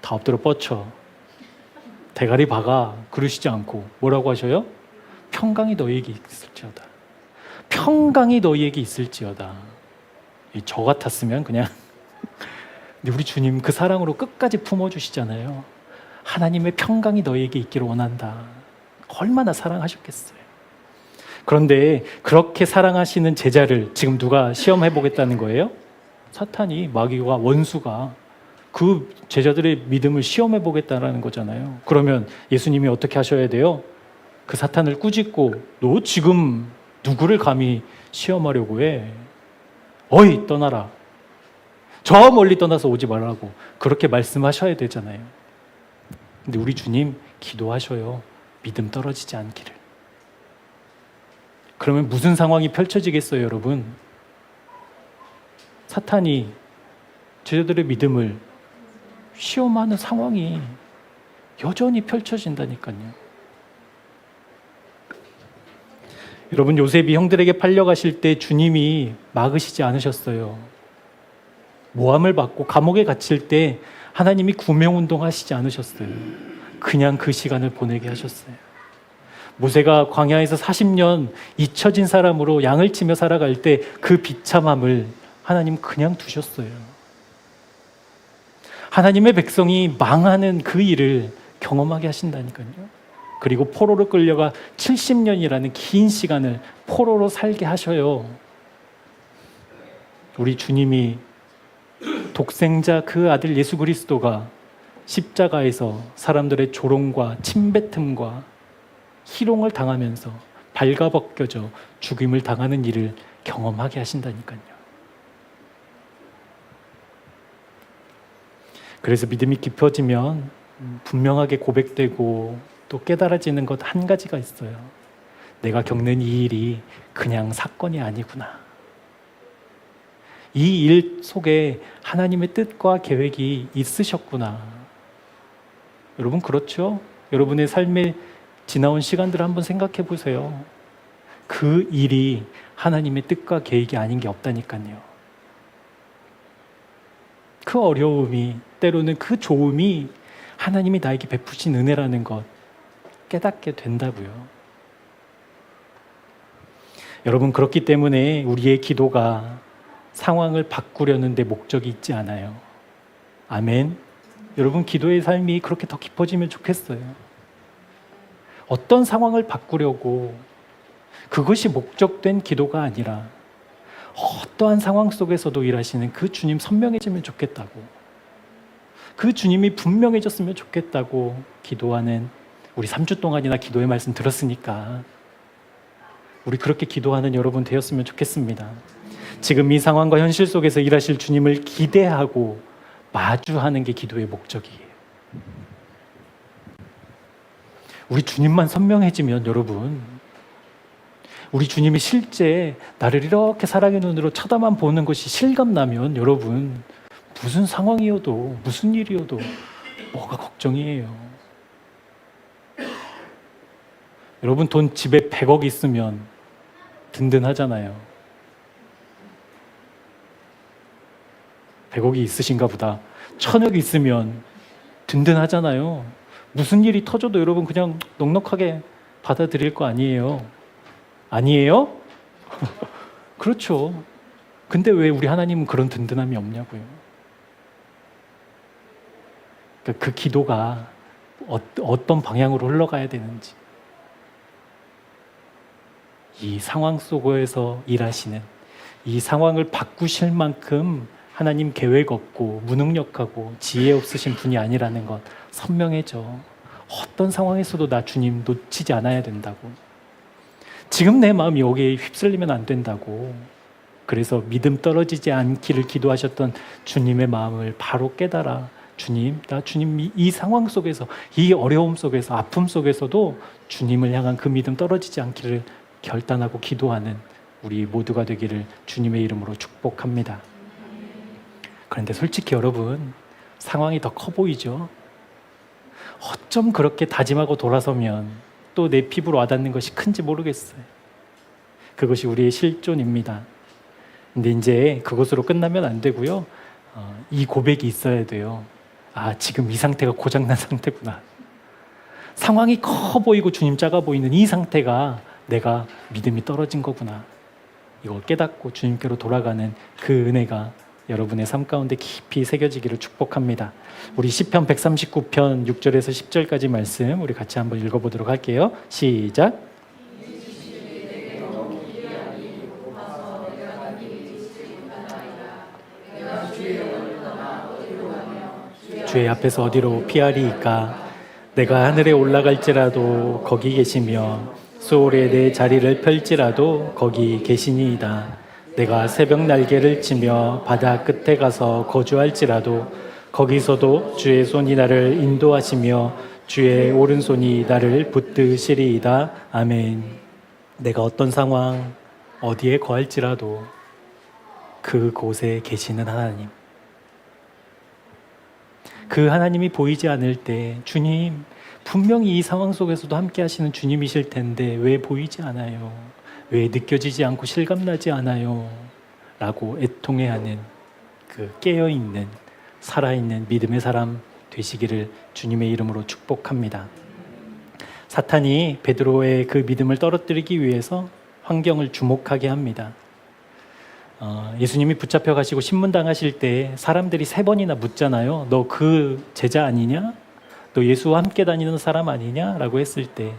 다 엎드려 뻗쳐. 대가리 박아. 그러시지 않고 뭐라고 하셔요? 평강이 너희에게 있을지어다. 평강이 너희에게 있을지어다. 저 같았으면 그냥 근데 우리 주님 그 사랑으로 끝까지 품어주시잖아요. 하나님의 평강이 너희에게 있기를 원한다. 얼마나 사랑하셨겠어요. 그런데 그렇게 사랑하시는 제자를 지금 누가 시험해보겠다는 거예요? 사탄이, 마귀와 원수가 그 제자들의 믿음을 시험해보겠다는 거잖아요. 그러면 예수님이 어떻게 하셔야 돼요? 그 사탄을 꾸짖고 너 지금 누구를 감히 시험하려고 해? 어이 떠나라. 저 멀리 떠나서 오지 말라고 그렇게 말씀하셔야 되잖아요. 근데 우리 주님 기도하셔요. 믿음 떨어지지 않기를. 그러면 무슨 상황이 펼쳐지겠어요, 여러분? 사탄이 제자들의 믿음을 시험하는 상황이 여전히 펼쳐진다니까요. 여러분, 요셉이 형들에게 팔려가실 때 주님이 막으시지 않으셨어요. 모함을 받고 감옥에 갇힐 때 하나님이 구명운동 하시지 않으셨어요. 그냥 그 시간을 보내게 하셨어요. 모세가 광야에서 40년 잊혀진 사람으로 양을 치며 살아갈 때 그 비참함을 하나님 그냥 두셨어요. 하나님의 백성이 망하는 그 일을 경험하게 하신다니까요. 그리고 포로로 끌려가 70년이라는 긴 시간을 포로로 살게 하셔요. 우리 주님이 독생자 그 아들 예수 그리스도가 십자가에서 사람들의 조롱과 침뱉음과 희롱을 당하면서 발가벗겨져 죽임을 당하는 일을 경험하게 하신다니까요. 그래서 믿음이 깊어지면 분명하게 고백되고 또 깨달아지는 것 한 가지가 있어요. 내가 겪는 이 일이 그냥 사건이 아니구나. 이 일 속에 하나님의 뜻과 계획이 있으셨구나. 여러분 그렇죠? 여러분의 삶에 지나온 시간들을 한번 생각해 보세요. 그 일이 하나님의 뜻과 계획이 아닌 게 없다니까요. 그 어려움이, 때로는 그 조음이 하나님이 나에게 베푸신 은혜라는 것 깨닫게 된다고요. 여러분, 그렇기 때문에 우리의 기도가 상황을 바꾸려는 데 목적이 있지 않아요. 아멘. 여러분, 기도의 삶이 그렇게 더 깊어지면 좋겠어요. 어떤 상황을 바꾸려고 그것이 목적된 기도가 아니라 어떠한 상황 속에서도 일하시는 그 주님 선명해지면 좋겠다고, 그 주님이 분명해졌으면 좋겠다고 기도하는, 우리 3주 동안이나 기도의 말씀 들었으니까 우리 그렇게 기도하는 여러분 되었으면 좋겠습니다. 지금 이 상황과 현실 속에서 일하실 주님을 기대하고 마주하는 게 기도의 목적이에요. 우리 주님만 선명해지면 여러분, 우리 주님이 실제 나를 이렇게 사랑의 눈으로 쳐다만 보는 것이 실감나면 여러분, 무슨 상황이어도 무슨 일이어도 뭐가 걱정이에요. 여러분 돈 집에 100억 있으면 든든하잖아요. 100억이 있으신가 보다. 1000억 있으면 든든하잖아요. 무슨 일이 터져도 여러분 그냥 넉넉하게 받아들일 거 아니에요? 아니에요? 그렇죠. 근데 왜 우리 하나님은 그런 든든함이 없냐고요. 그러니까 그 기도가 어떤 방향으로 흘러가야 되는지, 이 상황 속에서 일하시는, 이 상황을 바꾸실 만큼 하나님 계획 없고 무능력하고 지혜 없으신 분이 아니라는 것 선명해져. 어떤 상황에서도 나 주님 놓치지 않아야 된다고. 지금 내 마음이 여기에 휩쓸리면 안 된다고. 그래서 믿음 떨어지지 않기를 기도하셨던 주님의 마음을 바로 깨달아. 주님, 나 주님 이 상황 속에서, 이 어려움 속에서, 아픔 속에서도 주님을 향한 그 믿음 떨어지지 않기를 결단하고 기도하는 우리 모두가 되기를 주님의 이름으로 축복합니다. 그런데 솔직히 여러분, 상황이 더 커 보이죠? 어쩜 그렇게 다짐하고 돌아서면 또 내 피부로 와닿는 것이 큰지 모르겠어요. 그것이 우리의 실존입니다. 근데 이제 그것으로 끝나면 안 되고요. 이 고백이 있어야 돼요. 아, 지금 이 상태가 고장난 상태구나. 상황이 커 보이고 주님 작아 보이는 이 상태가 내가 믿음이 떨어진 거구나. 이걸 깨닫고 주님께로 돌아가는 그 은혜가 여러분의 삶 가운데 깊이 새겨지기를 축복합니다. 우리 시편 139편 6절에서 10절까지 말씀 우리 같이 한번 읽어보도록 할게요. 시작. 주의 앞에서 어디로 피하리이까? 내가 하늘에 올라갈지라도 거기 계시며 수월에 내 자리를 펼지라도 거기 계시니이다. 내가 새벽 날개를 치며 바다 끝에 가서 거주할지라도 거기서도 주의 손이 나를 인도하시며 주의 오른손이 나를 붙드시리이다. 아멘. 내가 어떤 상황 어디에 거할지라도 그곳에 계시는 하나님, 그 하나님이 보이지 않을 때 주님, 분명히 이 상황 속에서도 함께 하시는 주님이실 텐데 왜 보이지 않아요? 왜 느껴지지 않고 실감나지 않아요? 라고 애통해하는 그 깨어있는 살아있는 믿음의 사람 되시기를 주님의 이름으로 축복합니다. 사탄이 베드로의 그 믿음을 떨어뜨리기 위해서 환경을 주목하게 합니다. 예수님이 붙잡혀 가시고 신문당하실 때 사람들이 3번이나 묻잖아요. 너 그 제자 아니냐? 너 예수와 함께 다니는 사람 아니냐? 라고 했을 때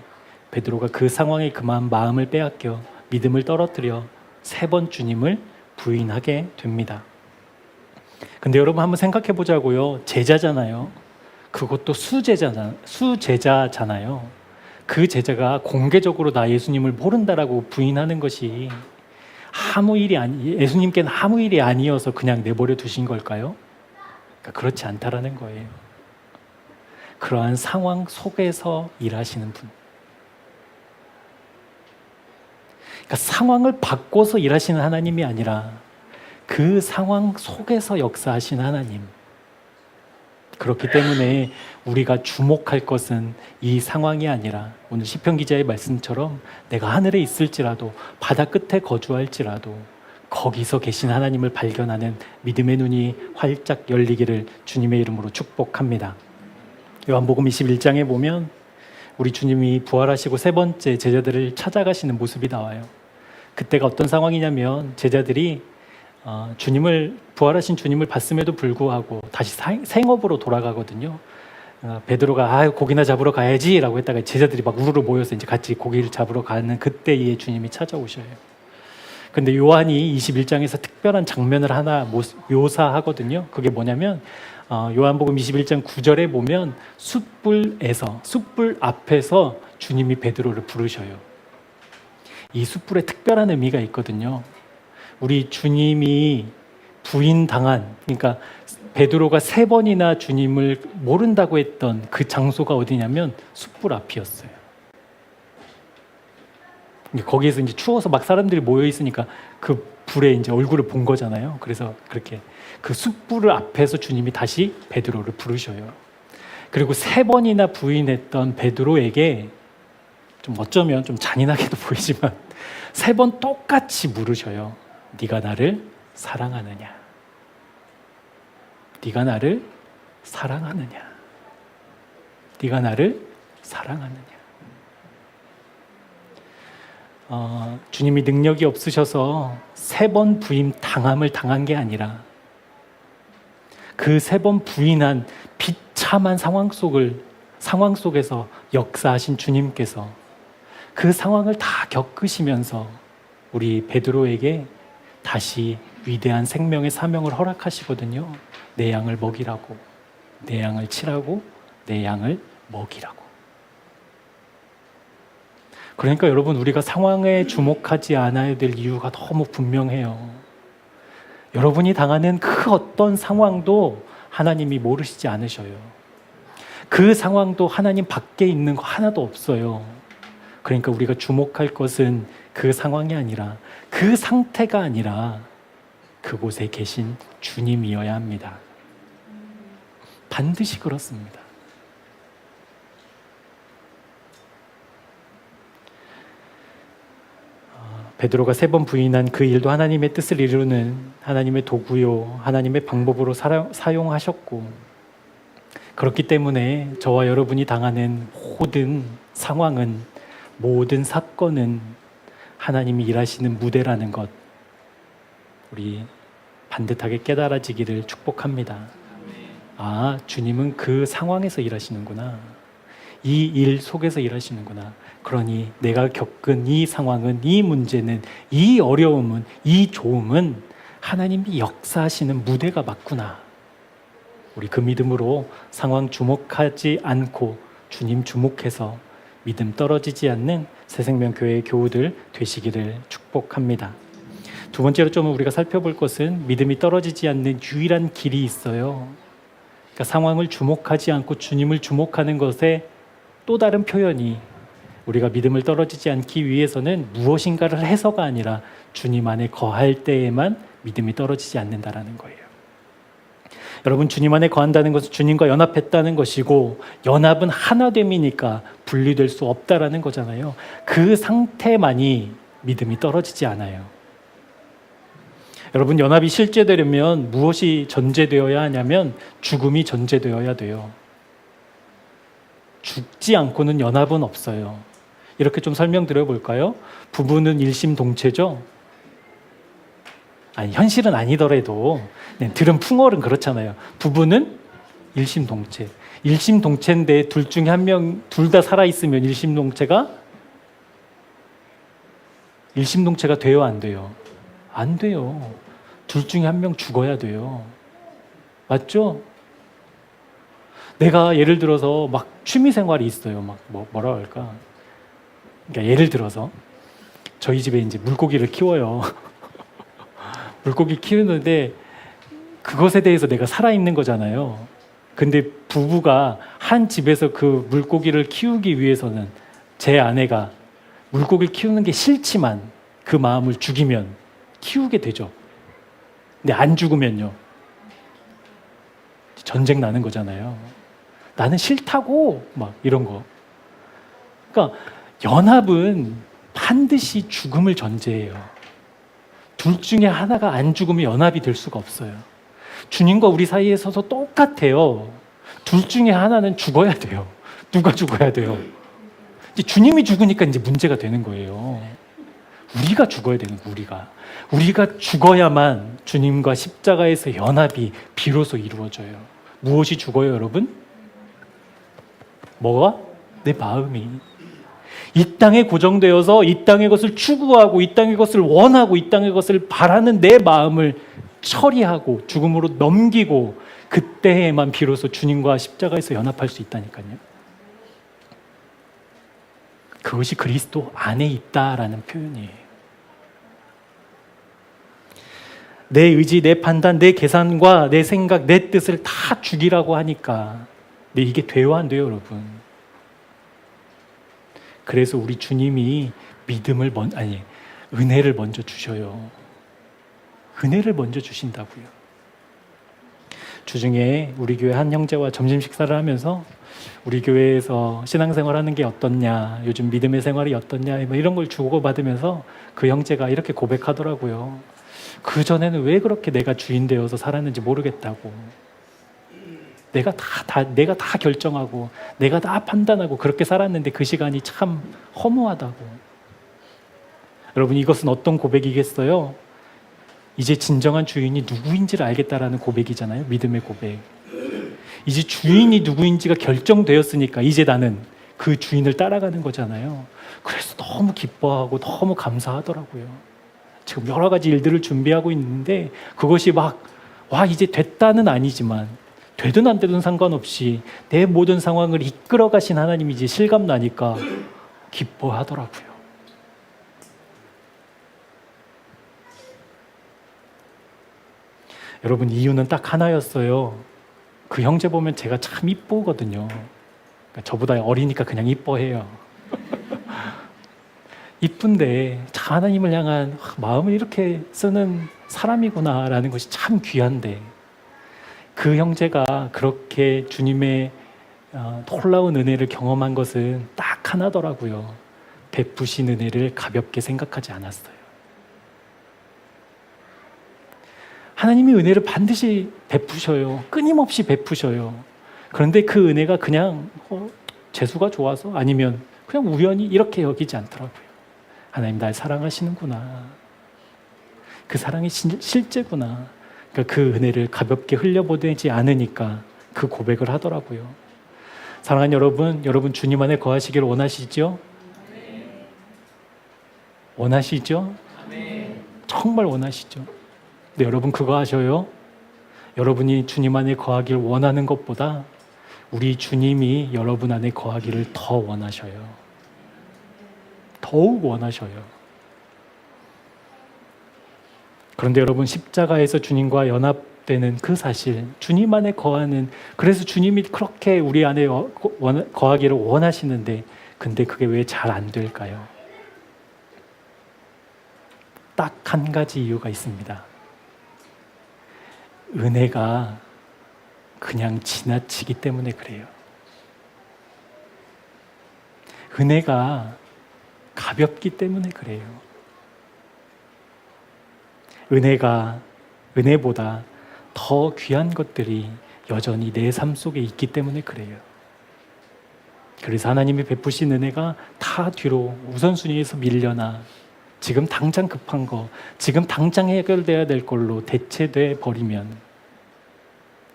베드로가 그 상황에 그만 마음을 빼앗겨 믿음을 떨어뜨려 3번 주님을 부인하게 됩니다. 근데 여러분 한번 생각해 보자고요. 제자잖아요. 그것도 수제자잖아요. 그 제자가 공개적으로 나 예수님을 모른다라고 부인하는 것이 예수님께는 아무 일이 아니어서 그냥 내버려 두신 걸까요? 그러니까 그렇지 않다라는 거예요. 그러한 상황 속에서 일하시는 분. 그러니까 상황을 바꿔서 일하시는 하나님이 아니라 그 상황 속에서 역사하시는 하나님. 그렇기 때문에 우리가 주목할 것은 이 상황이 아니라 오늘 시편 기자의 말씀처럼 내가 하늘에 있을지라도 바다 끝에 거주할지라도 거기서 계신 하나님을 발견하는 믿음의 눈이 활짝 열리기를 주님의 이름으로 축복합니다. 요한복음 21장에 보면 우리 주님이 부활하시고 3번째 제자들을 찾아가시는 모습이 나와요. 그때가 어떤 상황이냐면 제자들이 부활하신 주님을 봤음에도 불구하고 다시 생업으로 돌아가거든요. 베드로가 고기나 잡으러 가야지라고 했다가 제자들이 막 우르르 모여서 이제 같이 고기를 잡으러 가는 그때에 주님이 찾아오셔요. 근데 요한이 21장에서 특별한 장면을 하나 묘사하거든요. 그게 뭐냐면 요한복음 21장 9절에 보면 숯불 앞에서 주님이 베드로를 부르셔요. 이 숯불에 특별한 의미가 있거든요. 우리 주님이 부인당한, 그러니까 베드로가 3번이나 주님을 모른다고 했던 그 장소가 어디냐면 숯불 앞이었어요. 거기에서 이제 추워서 막 사람들이 모여 있으니까 그 불에 이제 얼굴을 본 거잖아요. 그래서 그렇게 그 숯불 앞에서 주님이 다시 베드로를 부르셔요. 그리고 3번이나 부인했던 베드로에게 좀 어쩌면 좀 잔인하게도 보이지만 3번 똑같이 물으셔요. 네가 나를 사랑하느냐? 네가 나를 사랑하느냐? 네가 나를 사랑하느냐? 주님이 능력이 없으셔서 3번 부인 당함을 당한 게 아니라 그 3번 부인한 비참한 상황 속에서 역사하신 주님께서 그 상황을 다 겪으시면서 우리 베드로에게 다시 위대한 생명의 사명을 허락하시거든요. 내 양을 먹이라고, 내 양을 치라고, 내 양을 먹이라고. 그러니까 여러분, 우리가 상황에 주목하지 않아야 될 이유가 너무 분명해요. 여러분이 당하는 그 어떤 상황도 하나님이 모르시지 않으셔요. 그 상황도 하나님 밖에 있는 거 하나도 없어요. 그러니까 우리가 주목할 것은 그 상황이 아니라, 그 상태가 아니라 그곳에 계신 주님이어야 합니다. 반드시 그렇습니다. 베드로가 3번 부인한 그 일도 하나님의 뜻을 이루는 하나님의 도구요, 하나님의 방법으로 사용하셨고, 그렇기 때문에 저와 여러분이 당하는 모든 상황은, 모든 사건은 하나님이 일하시는 무대라는 것, 우리 반듯하게 깨달아지기를 축복합니다. 아, 주님은 그 상황에서 일하시는구나. 이 일 속에서 일하시는구나. 그러니 내가 겪은 이 상황은, 이 문제는, 이 어려움은, 이 조음은 하나님이 역사하시는 무대가 맞구나. 우리 그 믿음으로 상황 주목하지 않고 주님 주목해서 믿음 떨어지지 않는 새생명교회의 교우들 되시기를 축복합니다. 두 번째로 좀 우리가 살펴볼 것은 믿음이 떨어지지 않는 유일한 길이 있어요. 그러니까 상황을 주목하지 않고 주님을 주목하는 것의 또 다른 표현이, 우리가 믿음을 떨어지지 않기 위해서는 무엇인가를 해서가 아니라 주님 안에 거할 때에만 믿음이 떨어지지 않는다라는 거예요. 여러분, 주님 안에 거한다는 것은 주님과 연합했다는 것이고, 연합은 하나됨이니까 분리될 수 없다라는 거잖아요. 그 상태만이 믿음이 떨어지지 않아요. 여러분, 연합이 실제되려면 무엇이 전제되어야 하냐면 죽음이 전제되어야 돼요. 죽지 않고는 연합은 없어요. 이렇게 좀 설명드려 볼까요? 부부는 일심동체죠? 아니, 현실은 아니더라도 들은 풍월은 그렇잖아요. 부부는 일심동체. 일심동체인데 둘 중에 한 명, 둘 다 살아있으면 일심동체가 돼요, 안 돼요? 안 돼요. 둘 중에 한 명 죽어야 돼요. 맞죠? 내가 예를 들어서 막 취미 생활이 있어요. 막 뭐라 할까? 그러니까 예를 들어서 저희 집에 이제 물고기를 키워요. 물고기 키우는데 그것에 대해서 내가 살아있는 거잖아요. 근데 부부가 한 집에서 그 물고기를 키우기 위해서는 제 아내가 물고기를 키우는 게 싫지만 그 마음을 죽이면 키우게 되죠. 근데 안 죽으면요, 전쟁 나는 거잖아요. 나는 싫다고 막 이런 거. 그러니까 연합은 반드시 죽음을 전제해요. 둘 중에 하나가 안 죽으면 연합이 될 수가 없어요. 주님과 우리 사이에 서서 똑같아요. 둘 중에 하나는 죽어야 돼요. 누가 죽어야 돼요? 이제 주님이 죽으니까 이제 문제가 되는 거예요. 우리가 죽어야 되는 거예요. 우리가 죽어야만 주님과 십자가에서 연합이 비로소 이루어져요. 무엇이 죽어요, 여러분? 뭐가? 내 마음이. 이 땅에 고정되어서 이 땅의 것을 추구하고 이 땅의 것을 원하고 이 땅의 것을 바라는 내 마음을 처리하고 죽음으로 넘기고, 그때에만 비로소 주님과 십자가에서 연합할 수 있다니까요. 그것이 그리스도 안에 있다라는 표현이에요. 내 의지, 내 판단, 내 계산과 내 생각, 내 뜻을 다 죽이라고 하니까 근데 이게 돼요, 안 돼요, 여러분? 그래서 우리 주님이 은혜를 먼저 주셔요. 은혜를 먼저 주신다고요. 주중에 우리 교회 한 형제와 점심 식사를 하면서 우리 교회에서 신앙생활하는 게 어떻냐, 요즘 믿음의 생활이 어떻냐, 뭐 이런 걸 주고받으면서 그 형제가 이렇게 고백하더라고요. 그 전에는 왜 그렇게 내가 주인 되어서 살았는지 모르겠다고. 내가 다 결정하고 내가 다 판단하고 그렇게 살았는데 그 시간이 참 허무하다고. 여러분, 이것은 어떤 고백이겠어요? 이제 진정한 주인이 누구인지를 알겠다라는 고백이잖아요. 믿음의 고백. 이제 주인이 누구인지가 결정되었으니까 이제 나는 그 주인을 따라가는 거잖아요. 그래서 너무 기뻐하고 너무 감사하더라고요. 지금 여러 가지 일들을 준비하고 있는데 그것이 이제 됐다는 아니지만 되든 안 되든 상관없이 내 모든 상황을 이끌어 가신 하나님이 이제 실감나니까 기뻐하더라고요. 여러분, 이유는 딱 하나였어요. 그 형제 보면 제가 참 이쁘거든요. 그러니까 저보다 어리니까 그냥 이뻐해요. 이쁜데 하나님을 향한 마음을 이렇게 쓰는 사람이구나라는 것이 참 귀한데 그 형제가 그렇게 주님의 놀라운 은혜를 경험한 것은 딱 하나더라고요. 베푸신 은혜를 가볍게 생각하지 않았어요. 하나님이 은혜를 반드시 베푸셔요. 끊임없이 베푸셔요. 그런데 그 은혜가 그냥 재수가 좋아서 아니면 그냥 우연히 이렇게 여기지 않더라고요. 하나님 날 사랑하시는구나. 그 사랑이 실제구나. 그러니까 그 은혜를 가볍게 흘려보내지 않으니까 그 고백을 하더라고요. 사랑하는 여러분 주님 안에 거하시기를 원하시죠? 원하시죠? 정말 원하시죠? 근데 여러분 그거 아셔요? 여러분이 주님 안에 거하기를 원하는 것보다 우리 주님이 여러분 안에 거하기를 더 원하셔요. 더욱 원하셔요. 그런데 여러분, 십자가에서 주님과 연합되는 그 사실, 주님 안에 거하는, 그래서 주님이 그렇게 우리 안에 거하기를 원하시는데 근데 그게 왜 잘 안 될까요? 딱 한 가지 이유가 있습니다. 은혜가 그냥 지나치기 때문에 그래요. 은혜가 가볍기 때문에 그래요. 은혜보다 더 귀한 것들이 여전히 내 삶 속에 있기 때문에 그래요. 그래서 하나님이 베푸신 은혜가 다 뒤로 우선순위에서 밀려나 지금 당장 급한 거, 지금 당장 해결돼야 될 걸로 대체돼 버리면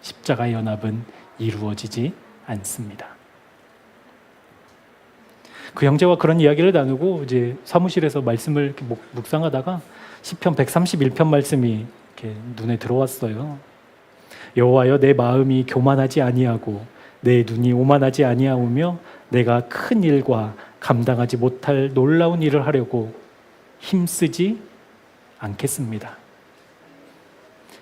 십자가의 연합은 이루어지지 않습니다. 그 형제와 그런 이야기를 나누고 이제 사무실에서 말씀을 이렇게 묵상하다가 시편 131편 말씀이 이렇게 눈에 들어왔어요. 여호와여, 내 마음이 교만하지 아니하고 내 눈이 오만하지 아니하오며 내가 큰 일과 감당하지 못할 놀라운 일을 하려고 힘쓰지 않겠습니다.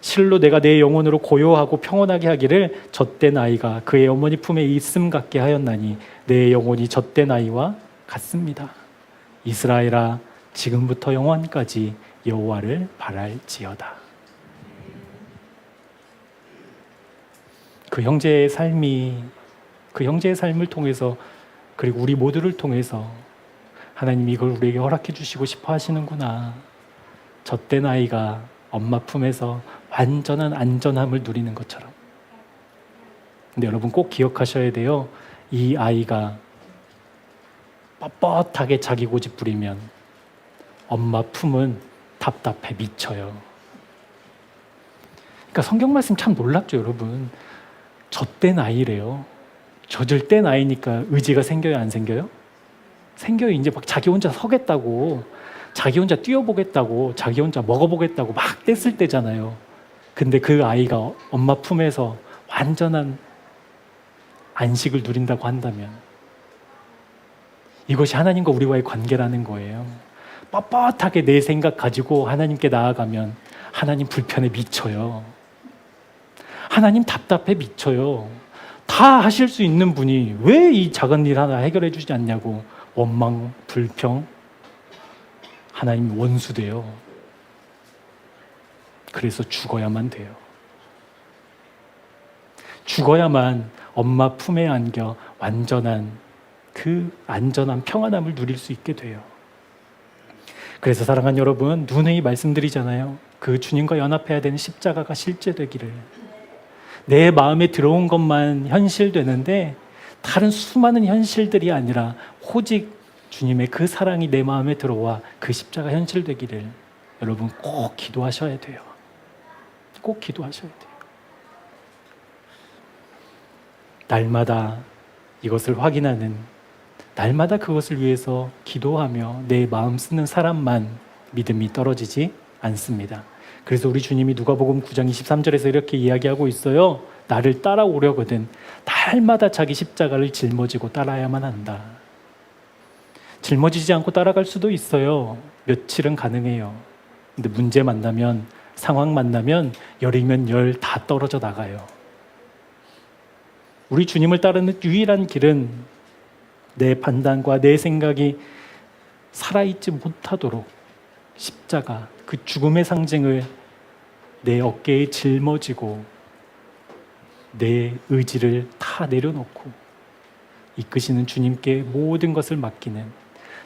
실로 내가 내 영혼으로 고요하고 평온하게 하기를 젖된 아이가 그의 어머니 품에 있음 같게 하였나니 내 영혼이 젖된 아이와 같습니다. 이스라엘아, 지금부터 영원까지 여호와를 바랄지어다. 그 형제의 삶을 통해서, 그리고 우리 모두를 통해서 하나님이 이걸 우리에게 허락해 주시고 싶어 하시는구나. 젖된 아이가 엄마 품에서 완전한 안전함을 누리는 것처럼. 근데 여러분 꼭 기억하셔야 돼요. 이 아이가 뻣뻣하게 자기 고집 부리면 엄마 품은 답답해 미쳐요. 그러니까 성경 말씀 참 놀랍죠, 여러분. 젖된 아이래요. 젖을 뗀 아이니까 의지가 생겨요, 안 생겨요? 생겨요. 이제 막 자기 혼자 서겠다고, 자기 혼자 뛰어보겠다고, 자기 혼자 먹어보겠다고 막 뗐을 때잖아요. 근데 그 아이가 엄마 품에서 완전한 안식을 누린다고 한다면 이것이 하나님과 우리와의 관계라는 거예요. 뻣뻣하게 내 생각 가지고 하나님께 나아가면 하나님 불편에 미쳐요. 하나님 답답해 미쳐요. 다 하실 수 있는 분이 왜 이 작은 일 하나 해결해 주지 않냐고 원망, 불평, 하나님 원수돼요. 그래서 죽어야만 돼요. 죽어야만 엄마 품에 안겨 완전한 그 안전한 평안함을 누릴 수 있게 돼요. 그래서 사랑하는 여러분, 누누이 말씀드리잖아요. 그 주님과 연합해야 되는 십자가가 실제되기를. 내 마음에 들어온 것만 현실되는데 다른 수많은 현실들이 아니라 오직 주님의 그 사랑이 내 마음에 들어와 그 십자가 현실되기를 여러분 꼭 기도하셔야 돼요. 꼭 기도하셔야 돼요. 날마다 이것을 확인하는, 날마다 그것을 위해서 기도하며 내 마음 쓰는 사람만 믿음이 떨어지지 않습니다. 그래서 우리 주님이 누가복음 9장 23절에서 이렇게 이야기하고 있어요. 나를 따라오려거든 날마다 자기 십자가를 짊어지고 따라야만 한다. 짊어지지 않고 따라갈 수도 있어요. 며칠은 가능해요. 근데 문제 만나면, 상황 만나면 열이면 열 다 떨어져 나가요. 우리 주님을 따르는 유일한 길은 내 판단과 내 생각이 살아있지 못하도록 십자가, 그 죽음의 상징을 내 어깨에 짊어지고 내 의지를 다 내려놓고 이끄시는 주님께 모든 것을 맡기는,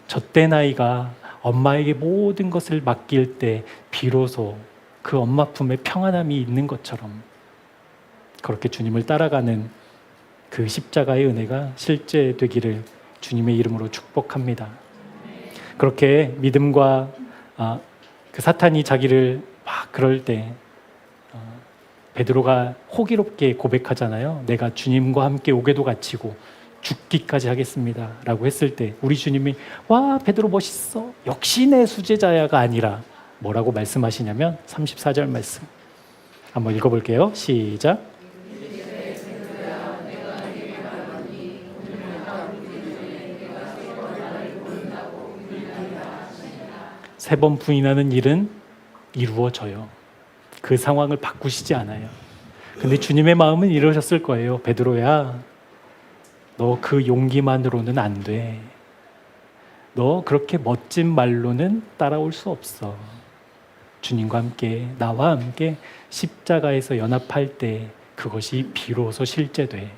젖된 아이가 엄마에게 모든 것을 맡길 때 비로소 그 엄마 품에 평안함이 있는 것처럼 그렇게 주님을 따라가는 그 십자가의 은혜가 실제되기를 주님의 이름으로 축복합니다. 그렇게 믿음과 그 사탄이 자기를 막 그럴 때 베드로가 호기롭게 고백하잖아요. 내가 주님과 함께 오게도 갇히고 죽기까지 하겠습니다 라고 했을 때 우리 주님이 와 베드로 멋있어 역시 내 수제자야가 아니라 뭐라고 말씀하시냐면 34절 말씀 한번 읽어볼게요. 시작. 세 번 부인하는 일은 이루어져요. 그 상황을 바꾸시지 않아요. 근데 주님의 마음은 이러셨을 거예요. 베드로야, 너 그 용기만으로는 안 돼. 너 그렇게 멋진 말로는 따라올 수 없어. 주님과 함께, 나와 함께 십자가에서 연합할 때 그것이 비로소 실제돼.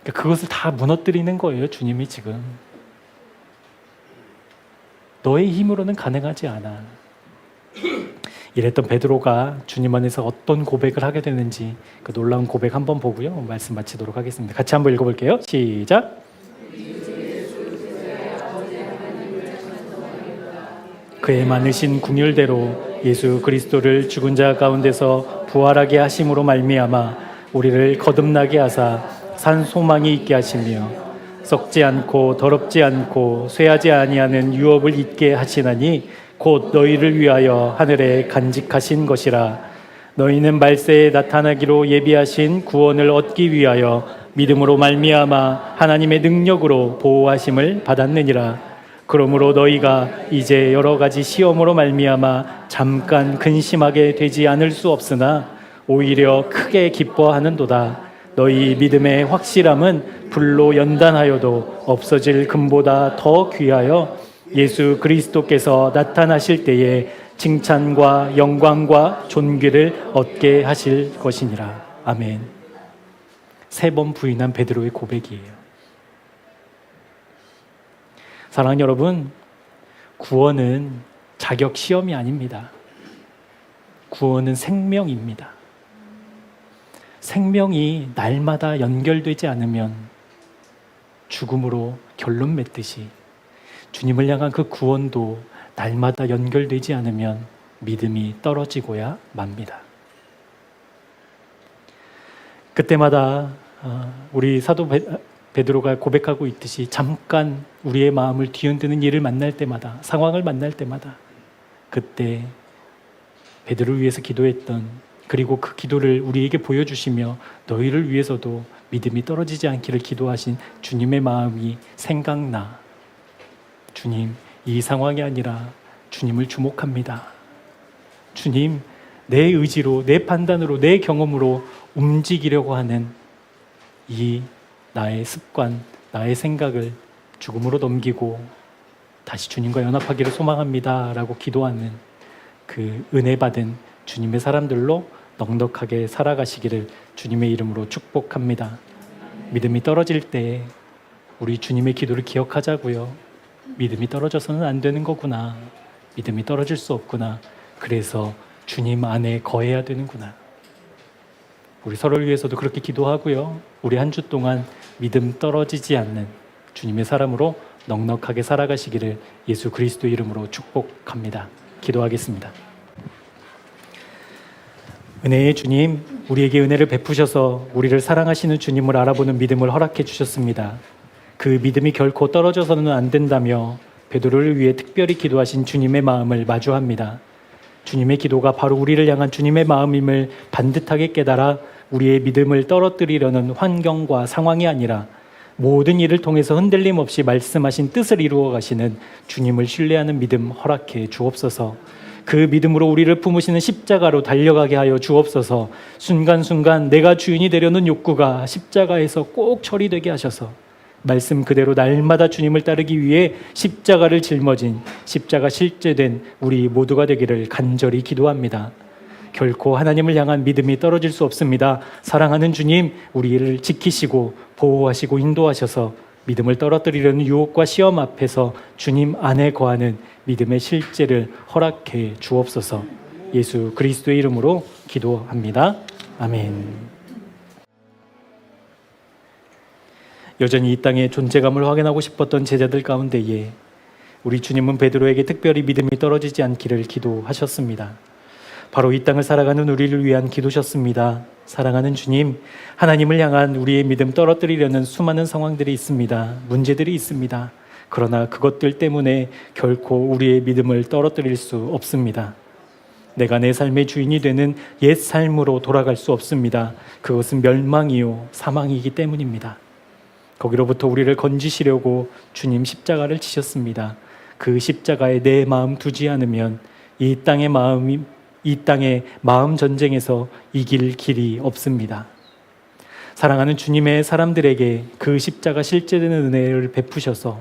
그러니까 그것을 다 무너뜨리는 거예요. 주님이 지금. 너의 힘으로는 가능하지 않아. 이랬던 베드로가 주님 안에서 어떤 고백을 하게 되는지 그 놀라운 고백 한번 보고요. 말씀 마치도록 하겠습니다. 같이 한번 읽어볼게요. 시작. 그의 많으신 궁율대로 예수 그리스도를 죽은 자 가운데서 부활하게 하심으로 말미암아 우리를 거듭나게 하사 산 소망이 있게 하시며 썩지 않고 더럽지 않고 쇠하지 아니하는 유업을 잊게 하시나니 곧 너희를 위하여 하늘에 간직하신 것이라. 너희는 말세에 나타나기로 예비하신 구원을 얻기 위하여 믿음으로 말미암아 하나님의 능력으로 보호하심을 받았느니라. 그러므로 너희가 이제 여러 가지 시험으로 말미암아 잠깐 근심하게 되지 않을 수 없으나 오히려 크게 기뻐하는도다. 너희 믿음의 확실함은 불로 연단하여도 없어질 금보다 더 귀하여 예수 그리스도께서 나타나실 때에 칭찬과 영광과 존귀를 얻게 하실 것이니라. 아멘. 세 번 부인한 베드로의 고백이에요. 사랑하는 여러분, 구원은 자격 시험이 아닙니다. 구원은 생명입니다. 생명이 날마다 연결되지 않으면 죽음으로 결론 맺듯이 주님을 향한 그 구원도 날마다 연결되지 않으면 믿음이 떨어지고야 맙니다. 그때마다 우리 사도 베드로가 고백하고 있듯이 잠깐 우리의 마음을 뒤흔드는 일을 만날 때마다, 상황을 만날 때마다 그때 베드로를 위해서 기도했던 그리고 그 기도를 우리에게 보여주시며 너희를 위해서도 믿음이 떨어지지 않기를 기도하신 주님의 마음이 생각나. 주님, 이 상황이 아니라 주님을 주목합니다. 주님, 내 의지로, 내 판단으로, 내 경험으로 움직이려고 하는 이 나의 습관, 나의 생각을 죽음으로 넘기고 다시 주님과 연합하기를 소망합니다 라고 기도하는 그 은혜 받은 주님의 사람들로 넉넉하게 살아가시기를 주님의 이름으로 축복합니다. 믿음이 떨어질 때 우리 주님의 기도를 기억하자고요. 믿음이 떨어져서는 안 되는 거구나. 믿음이 떨어질 수 없구나. 그래서 주님 안에 거해야 되는구나. 우리 서로를 위해서도 그렇게 기도하고요. 우리 한 주 동안 믿음 떨어지지 않는 주님의 사람으로 넉넉하게 살아가시기를 예수 그리스도 이름으로 축복합니다. 기도하겠습니다. 은혜의 주님, 우리에게 은혜를 베푸셔서 우리를 사랑하시는 주님을 알아보는 믿음을 허락해 주셨습니다. 그 믿음이 결코 떨어져서는 안 된다며 베드로를 위해 특별히 기도하신 주님의 마음을 마주합니다. 주님의 기도가 바로 우리를 향한 주님의 마음임을 반듯하게 깨달아 우리의 믿음을 떨어뜨리려는 환경과 상황이 아니라 모든 일을 통해서 흔들림 없이 말씀하신 뜻을 이루어 가시는 주님을 신뢰하는 믿음 허락해 주옵소서. 그 믿음으로 우리를 품으시는 십자가로 달려가게 하여 주옵소서. 순간순간 내가 주인이 되려는 욕구가 십자가에서 꼭 처리되게 하셔서 말씀 그대로 날마다 주님을 따르기 위해 십자가를 짊어진 십자가 실제된 우리 모두가 되기를 간절히 기도합니다. 결코 하나님을 향한 믿음이 떨어질 수 없습니다. 사랑하는 주님, 우리를 지키시고 보호하시고 인도하셔서 믿음을 떨어뜨리려는 유혹과 시험 앞에서 주님 안에 거하는 믿음의 실제를 허락해 주옵소서. 예수 그리스도의 이름으로 기도합니다. 아멘. 여전히 이 땅에 존재감을 확인하고 싶었던 제자들 가운데에 우리 주님은 베드로에게 특별히 믿음이 떨어지지 않기를 기도하셨습니다. 바로 이 땅을 살아가는 우리를 위한 기도셨습니다. 사랑하는 주님, 하나님을 향한 우리의 믿음 떨어뜨리려는 수많은 상황들이 있습니다. 문제들이 있습니다. 그러나 그것들 때문에 결코 우리의 믿음을 떨어뜨릴 수 없습니다. 내가 내 삶의 주인이 되는 옛 삶으로 돌아갈 수 없습니다. 그것은 멸망이요 사망이기 때문입니다. 거기로부터 우리를 건지시려고 주님 십자가를 지셨습니다. 그 십자가에 내 마음 두지 않으면 이 땅의 마음 전쟁에서 이길 길이 없습니다. 사랑하는 주님의 사람들에게 그 십자가 실제되는 은혜를 베푸셔서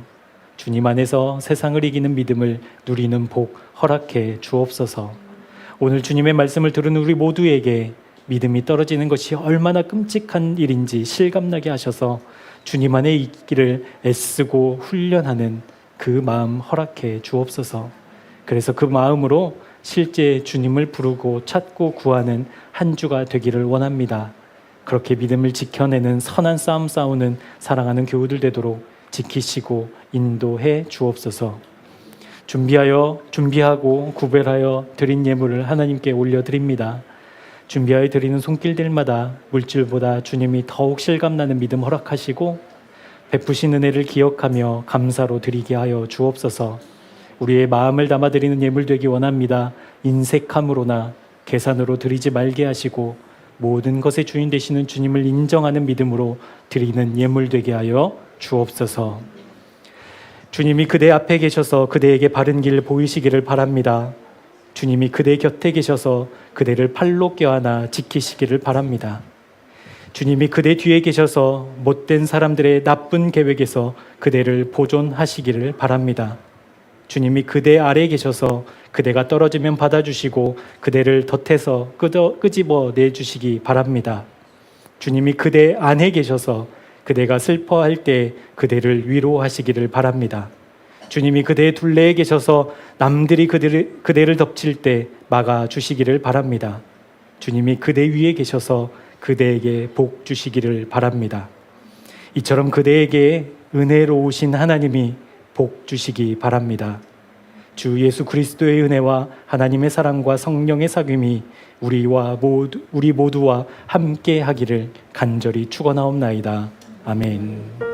주님 안에서 세상을 이기는 믿음을 누리는 복 허락해 주옵소서. 오늘 주님의 말씀을 들은 우리 모두에게 믿음이 떨어지는 것이 얼마나 끔찍한 일인지 실감나게 하셔서 주님 안에 있기를 애쓰고 훈련하는 그 마음 허락해 주옵소서. 그래서 그 마음으로 실제 주님을 부르고 찾고 구하는 한 주가 되기를 원합니다. 그렇게 믿음을 지켜내는 선한 싸움 싸우는 사랑하는 교우들 되도록 지키시고 인도해 주옵소서. 준비하고 구별하여 드린 예물을 하나님께 올려드립니다. 준비하여 드리는 손길들마다 물질보다 주님이 더욱 실감나는 믿음 허락하시고 베푸신 은혜를 기억하며 감사로 드리게 하여 주옵소서. 우리의 마음을 담아 드리는 예물 되기 원합니다. 인색함으로나 계산으로 드리지 말게 하시고 모든 것의 주인 되시는 주님을 인정하는 믿음으로 드리는 예물 되게 하여 주옵소서. 주님이 그대 앞에 계셔서 그대에게 바른 길 보이시기를 바랍니다. 주님이 그대 곁에 계셔서 그대를 팔로 껴안아 지키시기를 바랍니다. 주님이 그대 뒤에 계셔서 못된 사람들의 나쁜 계획에서 그대를 보존하시기를 바랍니다. 주님이 그대 아래에 계셔서 그대가 떨어지면 받아주시고 그대를 덫에서 끄집어 내주시기 바랍니다. 주님이 그대 안에 계셔서 그대가 슬퍼할 때 그대를 위로하시기를 바랍니다. 주님이 그대의 둘레에 계셔서 남들이 그대를 덮칠 때 막아주시기를 바랍니다. 주님이 그대 위에 계셔서 그대에게 복 주시기를 바랍니다. 이처럼 그대에게 은혜로우신 하나님이 복 주시기 바랍니다. 주 예수 그리스도의 은혜와 하나님의 사랑과 성령의 사귐이 우리 모두와 함께 하기를 간절히 축원하옵나이다. 아멘.